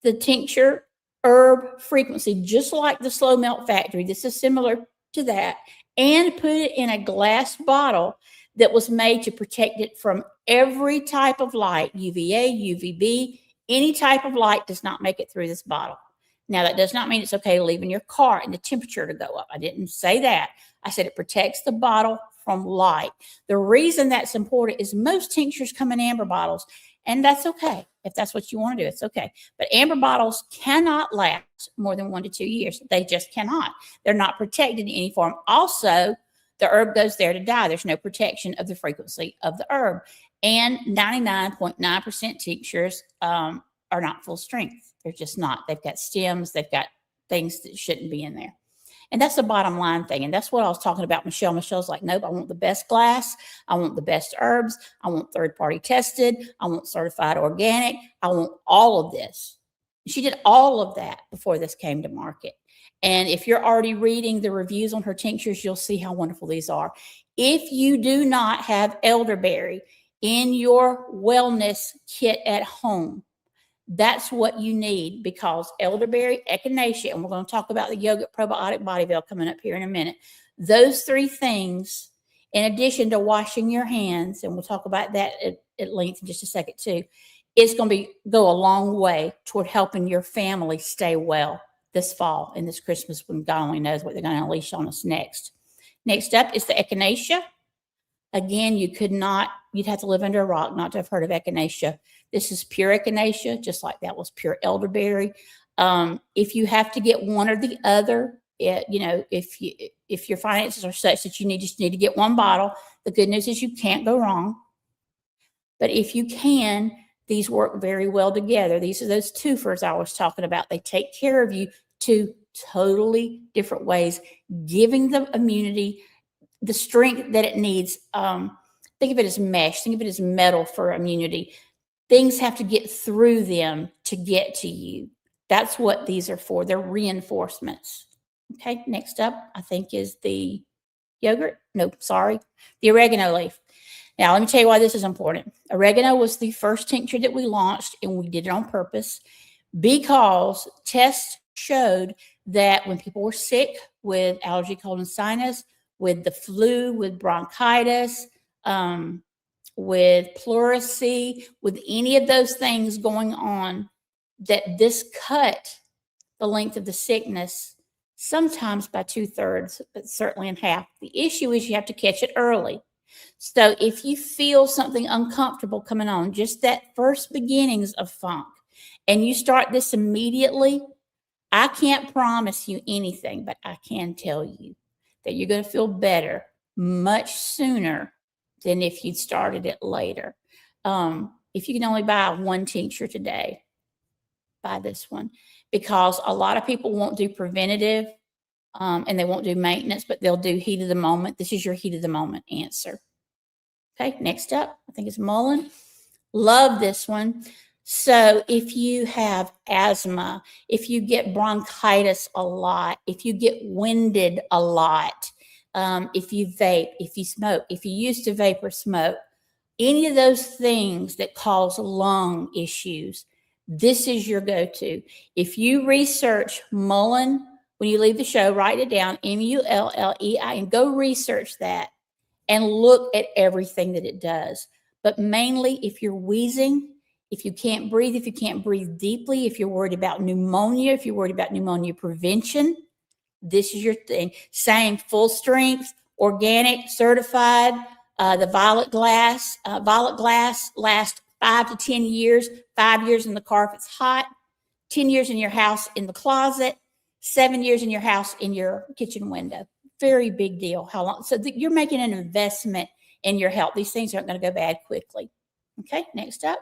the tincture herb frequency, just like the slow melt factory. This is similar to that, and put it in a glass bottle that was made to protect it from every type of light, UVA, UVB, any type of light does not make it through this bottle. Now, that does not mean it's okay to leave in your car and the temperature to go up. I didn't say that. I said it protects the bottle from light. The reason that's important is most tinctures come in amber bottles, and that's okay. If that's what you want to do, it's okay. But amber bottles cannot last more than 1 to 2 years. They just cannot. They're not protected in any form. Also, the herb goes there to die. There's no protection of the frequency of the herb. And 99.9% tinctures are not full strength. They're just not. They've got stems. They've got things that shouldn't be in there. And that's the bottom line thing. And that's what I was talking about, Michelle. Michelle's like, nope, I want the best glass. I want the best herbs. I want third-party tested. I want certified organic. I want all of this. She did all of that before this came to market. And if you're already reading the reviews on her tinctures, you'll see how wonderful these are. If you do not have elderberry in your wellness kit at home, that's what you need, because elderberry, echinacea, and we're going to talk about the yogurt probiotic body veil coming up here in a minute. Those three things, in addition to washing your hands, and we'll talk about that at length in just a second too, it's going to go a long way toward helping your family stay well this fall and this Christmas, when God only knows what they're going to unleash on us next. Next up is the echinacea. Again, you'd have to live under a rock not to have heard of echinacea. This is pure echinacea, just like that was pure elderberry. If you have to get one or the other, if your finances are such that you just need to get one bottle, the good news is you can't go wrong. But if you can, these work very well together. These are those twofers I was talking about. They take care of you two totally different ways, giving the immunity the strength that it needs. Think of it as mesh. Think of it as metal for immunity. Things have to get through them to get to you. That's what these are for. They're reinforcements. Okay, next up, I think, is the yogurt. No, sorry, the oregano leaf. Now, let me tell you why this is important. Oregano was the first tincture that we launched, and we did it on purpose because tests showed that when people were sick with allergy, cold, and sinus, with the flu, with bronchitis, with pleurisy, with any of those things going on, that this cut the length of the sickness, sometimes by 2/3, but certainly in half. The issue is you have to catch it early. So if you feel something uncomfortable coming on, just that first beginnings of funk, and you start this immediately, I can't promise you anything, but I can tell you that you're going to feel better much sooner than if you'd started it later. If you can only buy one tincture today, buy this one, because a lot of people won't do preventative and they won't do maintenance, but they'll do heat of the moment. This is your heat of the moment answer. Okay, next up, I think it's mullein. Love this one. So if you have asthma, if you get bronchitis a lot, if you get winded a lot, if you vape, if you smoke, if you used to vape or smoke, any of those things that cause lung issues, this is your go-to. If you research mullein, when you leave the show, write it down, M-U-L-L-E-I, and go research that and look at everything that it does. But mainly if you're wheezing, if you can't breathe deeply, if you're worried about pneumonia, if you're worried about pneumonia prevention, this is your thing. Same, full strength, organic, certified. The violet glass lasts 5 to 10 years, 5 years in the car if it's hot, 10 years in your house in the closet, 7 years in your house in your kitchen window. Very big deal. How long? So you're making an investment in your health. These things aren't going to go bad quickly. Okay, next up.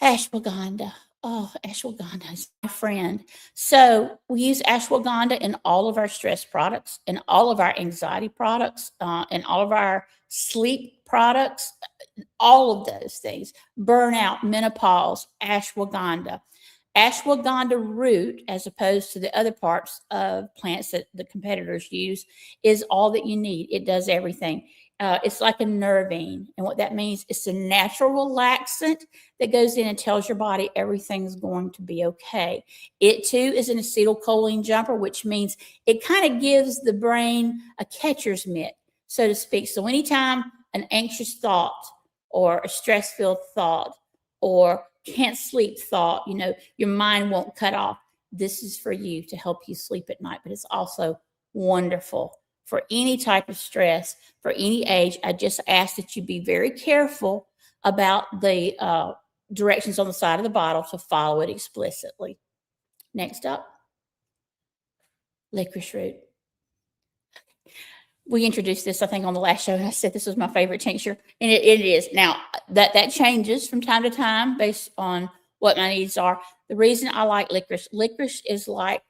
Ashwagandha. Oh, ashwagandha is my friend. So we use ashwagandha in all of our stress products, in all of our anxiety products, in all of our sleep products, all of those things. Burnout, menopause, ashwagandha. Ashwagandha root, as opposed to the other parts of plants that the competitors use, is all that you need. It does everything. It's like a nervine. And what that means, it's a natural relaxant that goes in and tells your body everything's going to be okay. It too is an acetylcholine jumper, which means it kind of gives the brain a catcher's mitt, so to speak. So anytime an anxious thought or a stress-filled thought or can't sleep thought, your mind won't cut off. This is for you to help you sleep at night, but it's also wonderful for any type of stress, for any age. I just ask that you be very careful about the directions on the side of the bottle, so follow it explicitly. Next up, licorice root. We introduced this, I think, on the last show, and I said this was my favorite tincture, and it is. Now, that changes from time to time based on what my needs are. The reason I like licorice is like,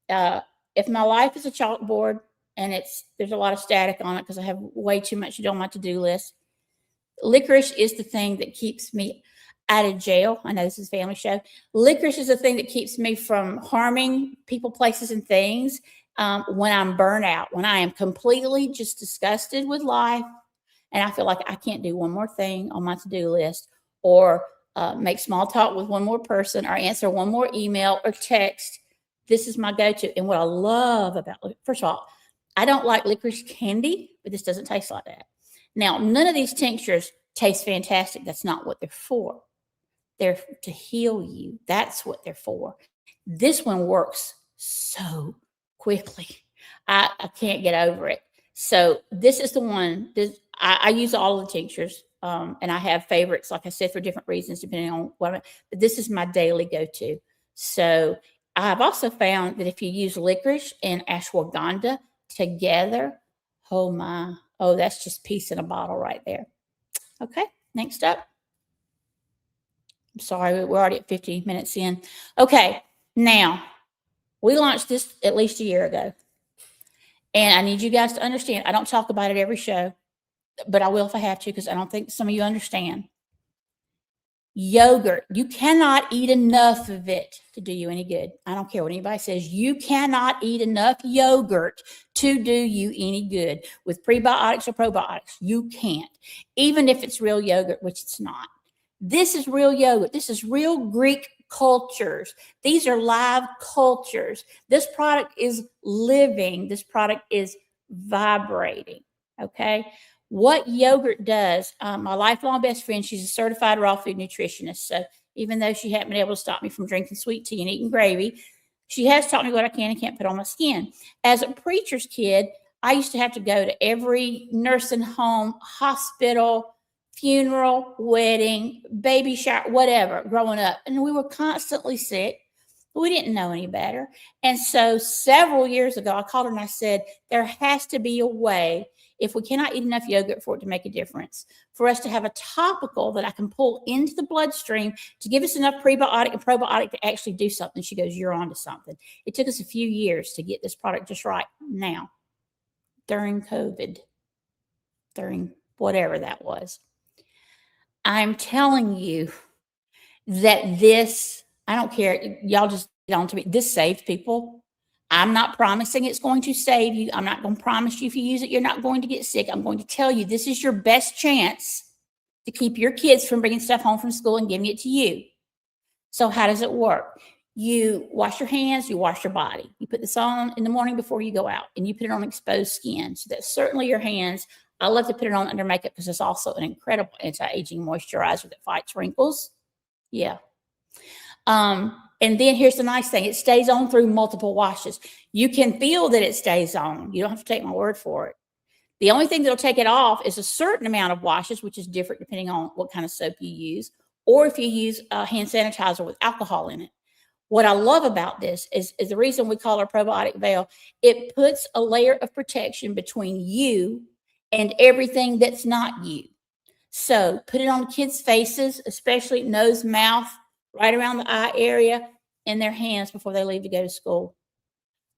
if my life is a chalkboard and there's a lot of static on it because I have way too much to do on my to-do list, licorice is the thing that keeps me out of jail. I know this is a family show. Licorice is the thing that keeps me from harming people, places, and things. When I'm burnt out, when I am completely just disgusted with life and I feel like I can't do one more thing on my to-do list or make small talk with one more person or answer one more email or text, this is my go-to. And what I love about it, first of all, I don't like licorice candy, but this doesn't taste like that. Now, none of these tinctures taste fantastic. That's not what they're for. They're to heal you. That's what they're for. This one works so quickly. I can't get over it. So this is the one. I use all of the tinctures, and I have favorites, like I said, for different reasons, depending on but this is my daily go-to. So I've also found that if you use licorice and ashwagandha together, that's just peace in a bottle right there. Okay, next up. I'm sorry, we're already at 50 minutes in. Okay, now, we launched this at least a year ago. And I need you guys to understand, I don't talk about it every show, but I will if I have to, because I don't think some of you understand. Yogurt, you cannot eat enough of it to do you any good. I don't care what anybody says. You cannot eat enough yogurt to do you any good with prebiotics or probiotics. You can't, even if it's real yogurt, which it's not. This is real yogurt. This is real Greek cultures. These are live cultures. This product is living. This product is vibrating. Okay. What yogurt does, my lifelong best friend, she's a certified raw food nutritionist. So even though she hadn't been able to stop me from drinking sweet tea and eating gravy, she has taught me what I can and can't put on my skin. As a preacher's kid, I used to have to go to every nursing home, hospital, funeral, wedding, baby shower, whatever, growing up. And we were constantly sick. We didn't know any better. And so several years ago, I called her and I said, there has to be a way, if we cannot eat enough yogurt for it to make a difference, for us to have a topical that I can pull into the bloodstream to give us enough prebiotic and probiotic to actually do something. She goes, you're onto something. It took us a few years to get this product just right. Now, during COVID, during whatever that was, I'm telling you that this, I don't care, y'all just get on to me, this saves people. I'm not promising it's going to save you. I'm not going to promise you if you use it, you're not going to get sick. I'm going to tell you this is your best chance to keep your kids from bringing stuff home from school and giving it to you. So how does it work? You wash your hands, you wash your body. You put this on in the morning before you go out, and you put it on exposed skin. So that's certainly your hands. I love to put it on under makeup because it's also an incredible anti-aging moisturizer that fights wrinkles. Yeah. And then here's the nice thing. It stays on through multiple washes. You can feel that it stays on. You don't have to take my word for it. The only thing that'll take it off is a certain amount of washes, which is different depending on what kind of soap you use, or if you use a hand sanitizer with alcohol in it. What I love about this is the reason we call our probiotic veil. It puts a layer of protection between you and everything that's not you. So put it on kids' faces, especially nose, mouth, right around the eye area, in their hands before they leave to go to school.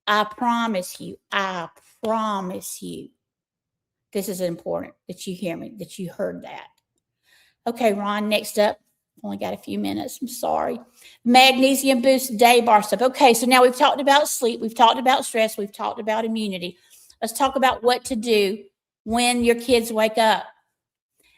I promise you, this is important that you hear me, that you heard that. Okay, Ron, next up. Only got a few minutes. I'm sorry. Magnesium Boost Day Bar Soap. Okay, so now we've talked about sleep. We've talked about stress. We've talked about immunity. Let's talk about what to do when your kids wake up.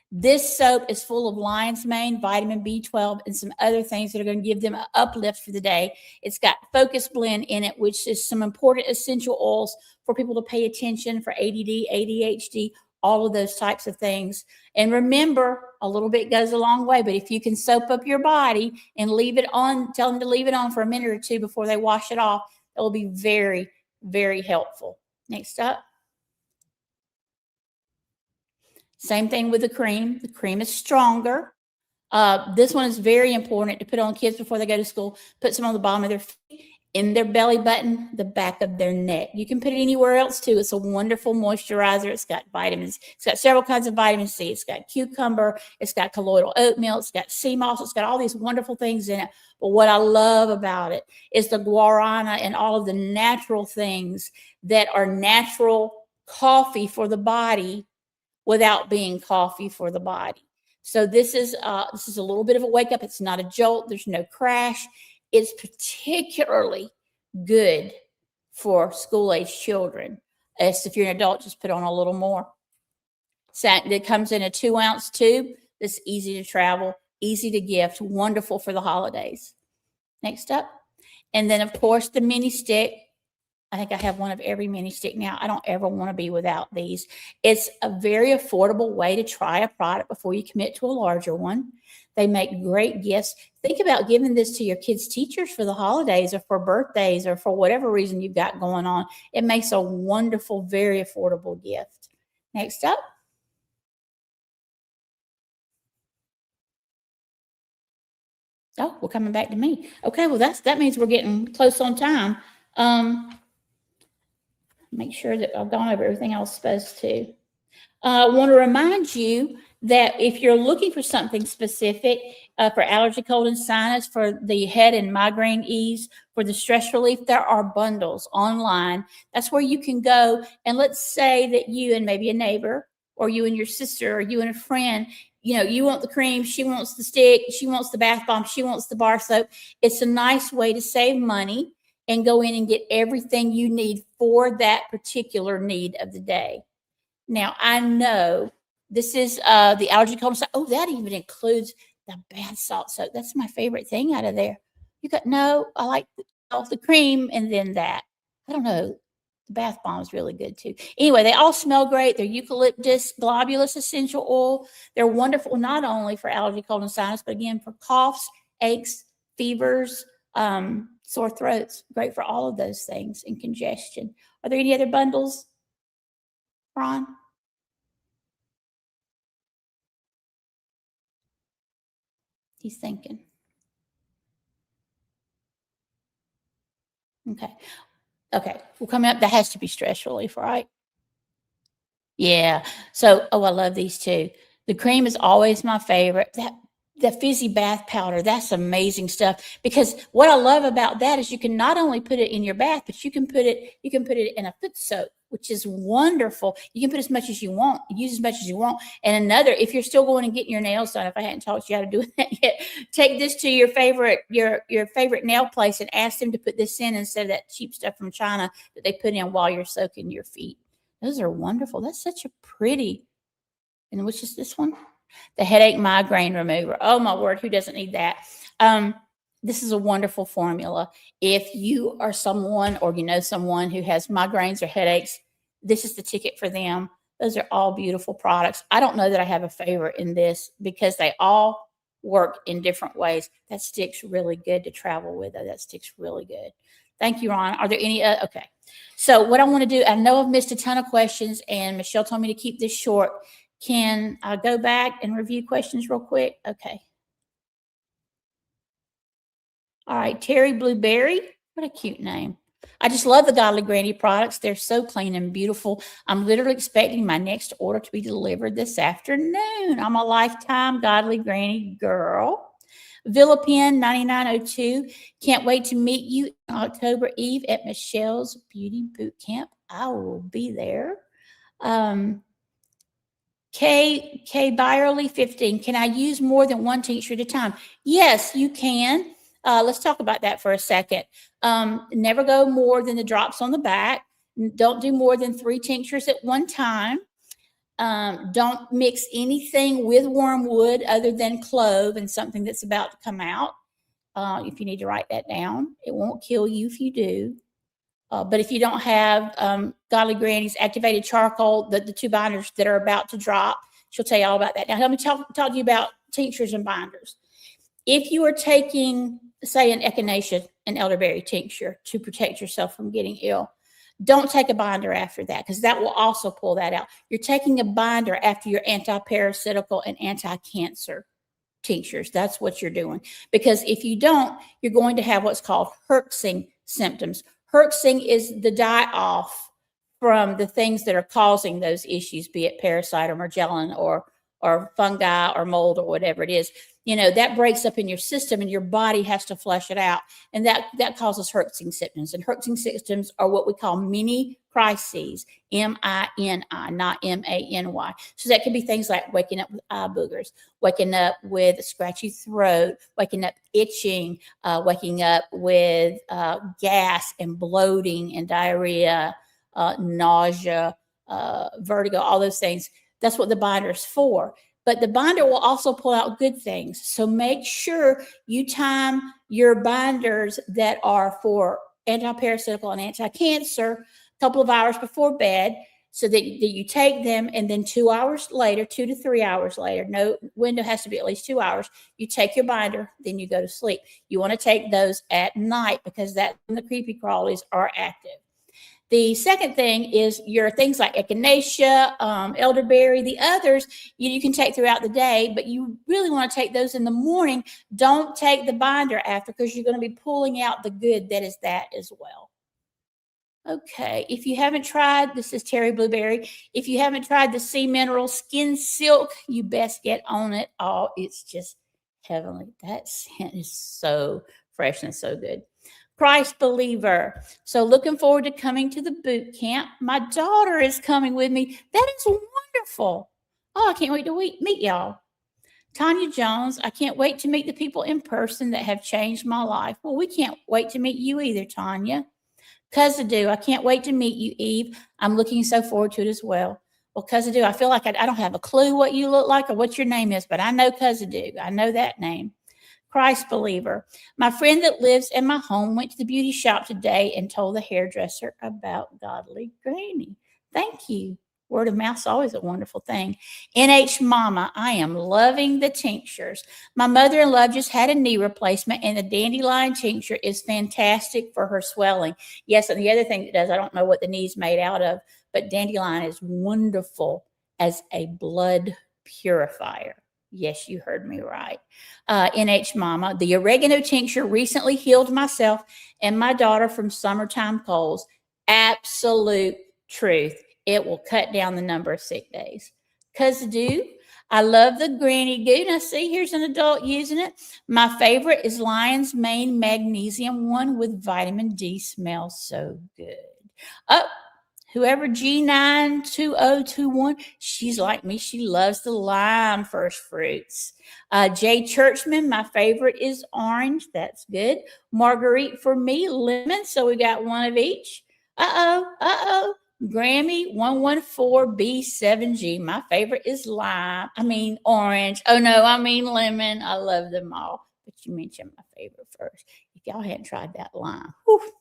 This soap is full of lion's mane, vitamin B12, and some other things that are going to give them an uplift for the day. It's got Focus Blend in it, which is some important essential oils for people to pay attention for ADD, ADHD, all of those types of things. And remember, a little bit goes a long way, but if you can soap up your body and leave it on, tell them to leave it on for a minute or two before they wash it off, that will be very, very helpful. Next up. Same thing with the cream. The cream is stronger. This one is very important to put on kids before they go to school. Put some on the bottom of their feet, in their belly button, the back of their neck. You can put it anywhere else too. It's a wonderful moisturizer. It's got vitamins. It's got several kinds of vitamin C. It's got cucumber. It's got colloidal oatmeal. It's got sea moss. It's got all these wonderful things in it. But what I love about it is the guarana and all of the natural things that are natural coffee for the body without being coffee for the body. So this is a little bit of a wake up. It's not a jolt. There's no crash. It's particularly good for school-age children. As if you're an adult, just put on a little more. So it comes in a 2-ounce tube. That's easy to travel, easy to gift, wonderful for the holidays. Next up. And then, of course, the mini stick. I think I have one of every mini stick now. I don't ever want to be without these. It's a very affordable way to try a product before you commit to a larger one. They make great gifts. Think about giving this to your kids' teachers for the holidays or for birthdays or for whatever reason you've got going on. It makes a wonderful, very affordable gift. Next up. Oh, we're coming back to me. Okay, well, that means we're getting close on time. Make sure that I've gone over everything I was supposed to. I want to remind you that if you're looking for something specific for allergy, cold, and sinus, for the head and migraine ease, for the stress relief, there are bundles online. That's where you can go. And let's say that you and maybe a neighbor, or you and your sister, or you and a friend, you want the cream, she wants the stick, she wants the bath bomb, she wants the bar soap. It's a nice way to save money and go in and get everything you need for that particular need of the day. Now, I know this is the allergy colon. Oh, that even includes the bath salt soap. That's my favorite thing out of there. I like the cream and then that. I don't know. The bath bomb is really good too. Anyway, they all smell great. They're eucalyptus globulus essential oil. They're wonderful not only for allergy, cold, and sinus, but again for coughs, aches, fevers, sore throats. Great for all of those things and congestion. Are there any other bundles, Ron? He's thinking. Okay. Okay. Well, coming up, that has to be stress relief, right? Yeah. So, I love these too. The cream is always my favorite. The fizzy bath powder, that's amazing stuff. Because what I love about that is you can not only put it in your bath, but you can put it in a foot soap, which is wonderful. You can put as much as you want, use as much as you want. And another, if you're still going and getting your nails done, if I hadn't taught you how to do that yet, take this to your favorite nail place and ask them to put this in instead of that cheap stuff from China that they put in while you're soaking your feet. Those are wonderful. That's such a pretty. And which is this one? The headache migraine remover. Oh my word, who doesn't need that? This is a wonderful formula. If you are someone or you know someone who has migraines or headaches, this is the ticket for them. Those are all beautiful products. I don't know that I have a favorite in this because they all work in different ways. That sticks really good to travel with, though. That sticks really good. Thank you, Ron. Are there any? Okay. So what I want to do, I know I've missed a ton of questions, and Michelle told me to keep this short. Can I go back and review questions real quick? Okay. All right. Terry Blueberry. What a cute name. I just love the Godly Granny products. They're so clean and beautiful. I'm literally expecting my next order to be delivered this afternoon. I'm a lifetime Godly Granny girl. Villa Pen 9902. Can't wait to meet you October Eve at Michelle's Beauty Boot Camp. I will be there. K Byerly 15. Can I use more than one tincture at a time? Yes, you can. Let's talk about that for a second. Never go more than the drops on the back. Don't do more than 3 tinctures at one time. Don't mix anything with wormwood other than clove and something that's about to come out. If you need to write that down, it won't kill you if you do. But if you don't have Godly Granny's activated charcoal, the 2 binders that are about to drop, she'll tell you all about that. Now, let me talk to you about tinctures and binders. If you are taking, say, an echinacea and elderberry tincture to protect yourself from getting ill, don't take a binder after that because that will also pull that out. You're taking a binder after your anti-parasitical and anti-cancer tinctures. That's what you're doing. Because if you don't, you're going to have what's called herxing symptoms. Herxing is the die-off from the things that are causing those issues, be it parasite or Morgellon or fungi or mold or whatever it is. That breaks up in your system and your body has to flush it out. And that causes herxing symptoms. And herxing symptoms are what we call mini crises, M-I-N-I, not M-A-N-Y. So that could be things like waking up with eye boogers, waking up with a scratchy throat, waking up itching, waking up with gas and bloating and diarrhea, nausea, vertigo, all those things. That's what the binder is for. But the binder will also pull out good things. So make sure you time your binders that are for anti-parasitical and anti-cancer a couple of hours before bed so that you take them, and then 2 hours later, 2 to 3 hours later, no window has to be at least 2 hours, you take your binder, then you go to sleep. You want to take those at night because that's when the creepy crawlies are active. The second thing is your things like echinacea, elderberry, the others you can take throughout the day, but you really want to take those in the morning. Don't take the binder after because you're going to be pulling out the good that is that as well. Okay, if you haven't tried, this is Terry Blueberry. If you haven't tried the Sea Mineral Skin Silk, you best get on it. Oh, it's just heavenly. That scent is so fresh and so good. Christ believer. So looking forward to coming to the boot camp. My daughter is coming with me. That is wonderful. Oh, I can't wait to meet y'all. Tanya Jones, I can't wait to meet the people in person that have changed my life. Well, we can't wait to meet you either, Tanya. Cousin, I can't wait to meet you, Eve. I'm looking so forward to it as well. Well, Cousin, I feel like I don't have a clue what you look like or what your name is, but I know Cousin. I know that name. Christ believer. My friend that lives in my home went to the beauty shop today and told the hairdresser about Godly Granny. Thank you. Word of mouth is always a wonderful thing. NH Mama, I am loving the tinctures. My mother-in-law just had a knee replacement, and the dandelion tincture is fantastic for her swelling. Yes, and the other thing it does, I don't know what the knee's made out of, but dandelion is wonderful as a blood purifier. Yes, you heard me right. NH Mama, the oregano tincture recently healed myself and my daughter from summertime colds. Absolute truth. It will cut down the number of sick days. I love the Granny Goo. Now, see, here's an adult using it. My favorite is Lion's Mane Magnesium one with vitamin D. Smells so good. Oh, whoever G92021, she's like me. She loves the lime first fruits. Jay Churchman, my favorite is orange. That's good. Marguerite for me, lemon. So we got one of each. Grammy 114B7G. My favorite is orange. Oh no, I mean lemon. I love them all. But you mentioned my favorite first. If y'all hadn't tried that lime. Whew.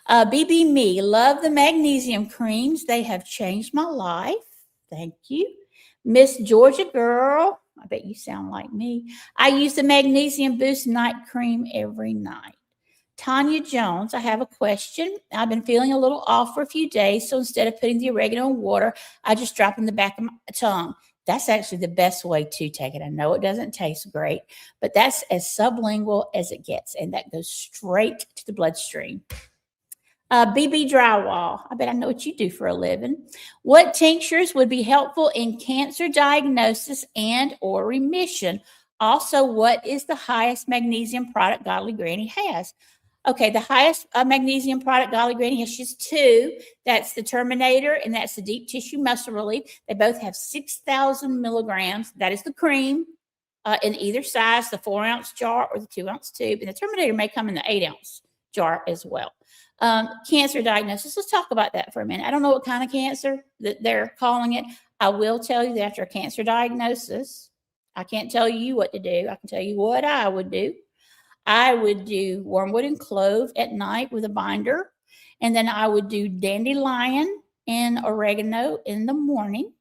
BB Me, love the magnesium creams. They have changed my life. Thank you. Miss Georgia Girl, I bet you sound like me. I use the Magnesium Boost Night Cream every night. Tanya Jones, I have a question. I've been feeling a little off for a few days, so instead of putting the oregano in water, I just drop it in the back of my tongue. That's actually the best way to take it. I know it doesn't taste great, but that's as sublingual as it gets, and that goes straight to the bloodstream. BB Drywall, I bet I know what you do for a living. What tinctures would be helpful in cancer diagnosis and or remission? Also, what is the highest magnesium product Godly Granny has? Okay, the highest magnesium product Godly Granny has just two. That's the Terminator and that's the Deep Tissue Muscle Relief. They both have 6,000 milligrams. That is the cream in either size, the 4-ounce jar or the 2-ounce tube. And the Terminator may come in the 8-ounce jar as well. Cancer diagnosis. Let's talk about that for a minute. I don't know what kind of cancer that they're calling it. I will tell you that after a cancer diagnosis, I can't tell you what to do. I can tell you what I would do. I would do wormwood and clove at night with a binder. And then I would do dandelion and oregano in the morning.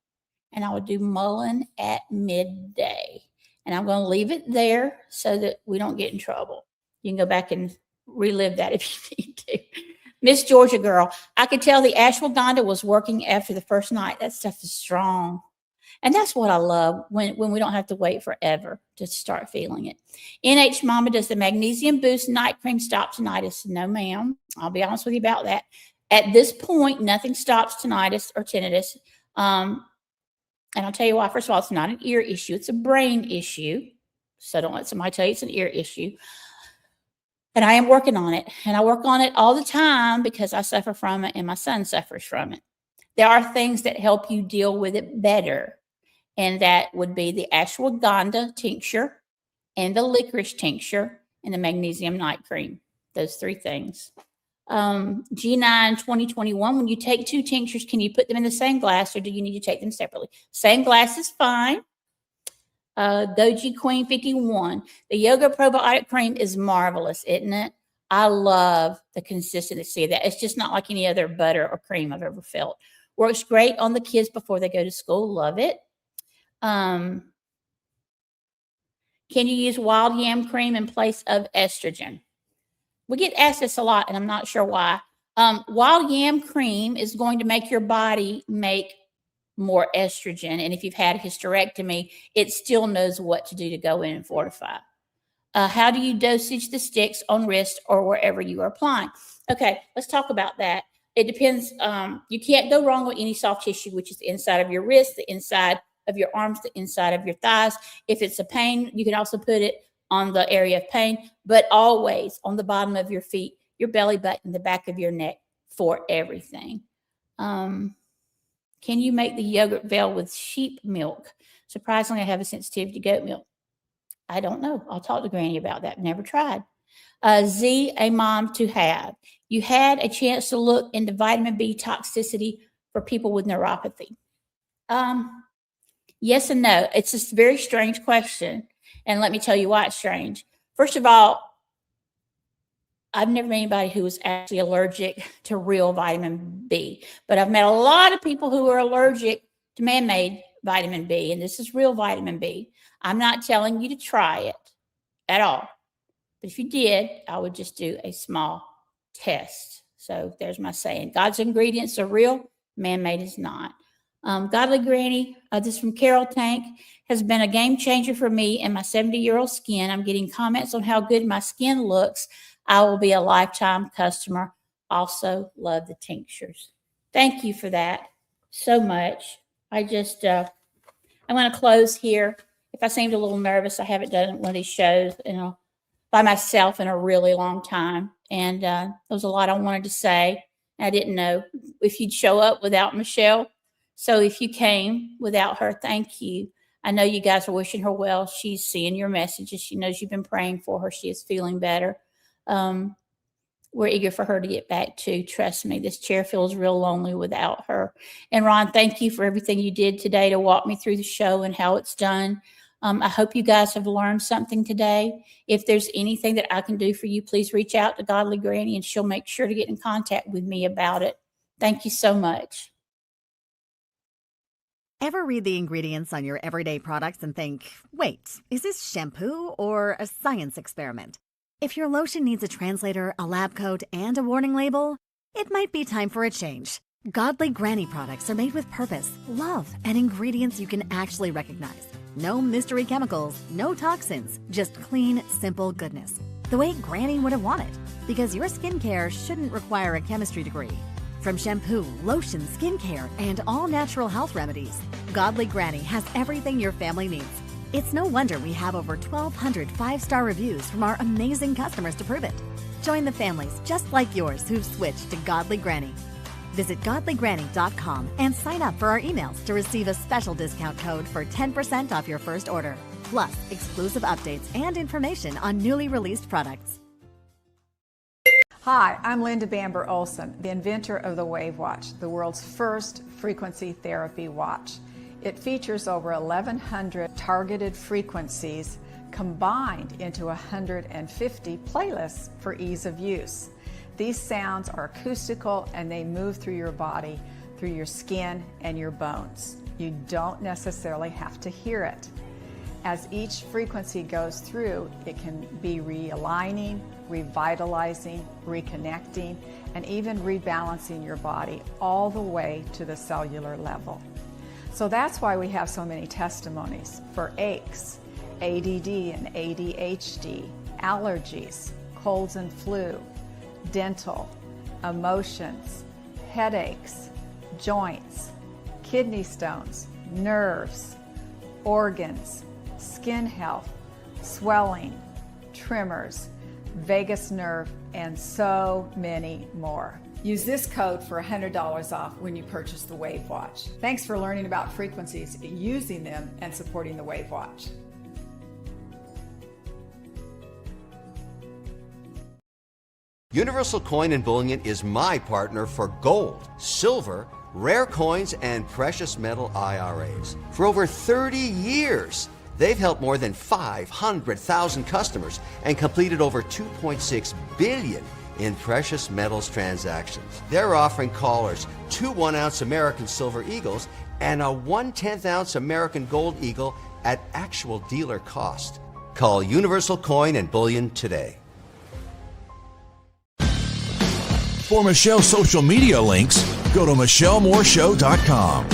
And I would do mullein at midday. And I'm going to leave it there so that we don't get in trouble. You can go back and relive that if you need to. Miss Georgia Girl, I could tell the ashwagandha was working after the first night. That stuff is strong. And that's what I love when we don't have to wait forever to start feeling it. NH Mama, does the Magnesium Boost Night Cream stop tinnitus? No, ma'am. I'll be honest with you about that. At this point, nothing stops tinnitus or tinnitus. And I'll tell you why. First of all, it's not an ear issue. It's a brain issue. So don't let somebody tell you it's an ear issue. And I am working on it. And I work on it all the time because I suffer from it and my son suffers from it. There are things that help you deal with it better. And that would be the ashwagandha tincture and the licorice tincture and the magnesium night cream. Those three things. G9 2021, when you take two tinctures, can you put them in the same glass or do you need to take them separately? Same glass is fine. Goji Queen 51. The yoga probiotic cream is marvelous, isn't it? I love the consistency of that. It's just not like any other butter or cream I've ever felt. Works great on the kids before they go to school. Love it. Can you use wild yam cream in place of estrogen? We get asked this a lot, and I'm not sure why. Wild yam cream is going to make your body make more estrogen. And if you've had a hysterectomy, it still knows what to do to go in and fortify. How do you dosage the sticks on wrist or wherever you are applying? Okay, let's talk about that. It depends. You can't go wrong with any soft tissue, which is the inside of your wrist, the inside of your arms, the inside of your thighs. If it's a pain, you can also put it on the area of pain, but always on the bottom of your feet, your belly button, the back of your neck for everything. Can you make the yogurt veil with sheep milk? Surprisingly, I have a sensitivity to goat milk. I don't know. I'll talk to Granny about that. Never tried. Z, a mom to have. You had a chance to look into vitamin B toxicity for people with neuropathy. Yes and no. It's a very strange question. And let me tell you why it's strange. First of all, I've never met anybody who was actually allergic to real vitamin B, but I've met a lot of people who are allergic to man-made vitamin B, and this is real vitamin B. I'm not telling you to try it at all. But if you did, I would just do a small test. So there's my saying. God's ingredients are real, man-made is not. Godly Granny, this is from Carol Tank, has been a game changer for me and my 70-year-old skin. I'm getting comments on how good my skin looks. I will be a lifetime customer. Also love the tinctures. Thank you for that so much. I just, I'm going to close here. If I seemed a little nervous, I haven't done one of these shows by myself in a really long time. And there was a lot I wanted to say. I didn't know if you'd show up without Michelle. So if you came without her, thank you. I know you guys are wishing her well. She's seeing your messages. She knows you've been praying for her. She is feeling better. We're eager for her to get back too. Trust me, this chair feels real lonely without her. And Ron, thank you for everything you did today to walk me through the show and how it's done. I hope you guys have learned something today. If there's anything that I can do for you, please reach out to Godly Granny and she'll make sure to get in contact with me about it. Thank you so much. Ever read the ingredients on your everyday products and think, wait, is this shampoo or a science experiment? If your lotion needs a translator, a lab coat, and a warning label, it might be time for a change. Godly Granny products are made with purpose, love, and ingredients you can actually recognize. No mystery chemicals, no toxins, just clean, simple goodness. The way Granny would have wanted, because your skincare shouldn't require a chemistry degree. From shampoo, lotion, skincare, and all natural health remedies, Godly Granny has everything your family needs. It's no wonder we have over 1,200 5-star reviews from our amazing customers to prove it. Join the families just like yours who've switched to Godly Granny. Visit godlygranny.com and sign up for our emails to receive a special discount code for 10% off your first order, plus exclusive updates and information on newly released products. Hi, I'm Linda Bamber Olson, the inventor of the Wave Watch, the world's first frequency therapy watch. It features over 1,100 targeted frequencies combined into 150 playlists for ease of use. These sounds are acoustical and they move through your body, through your skin and your bones. You don't necessarily have to hear it. As each frequency goes through, it can be realigning, revitalizing, reconnecting, and even rebalancing your body all the way to the cellular level. So that's why we have so many testimonies for aches, ADD and ADHD, allergies, colds and flu, dental, emotions, headaches, joints, kidney stones, nerves, organs, skin health, swelling, tremors, vagus nerve, and so many more. Use this code for $100 off when you purchase the Wave Watch. Thanks for learning about frequencies, using them, and supporting the Wave Watch. Universal Coin and Bullion is my partner for gold, silver, rare coins, and precious metal IRAs. For over 30 years, they've helped more than 500,000 customers and completed over $2.6 billion in precious metals transactions. They're offering callers 2 1-ounce American Silver Eagles and a 1/10-ounce American Gold Eagle at actual dealer cost. Call Universal Coin and Bullion today. For Michelle's social media links, go to michellemooreshow.com.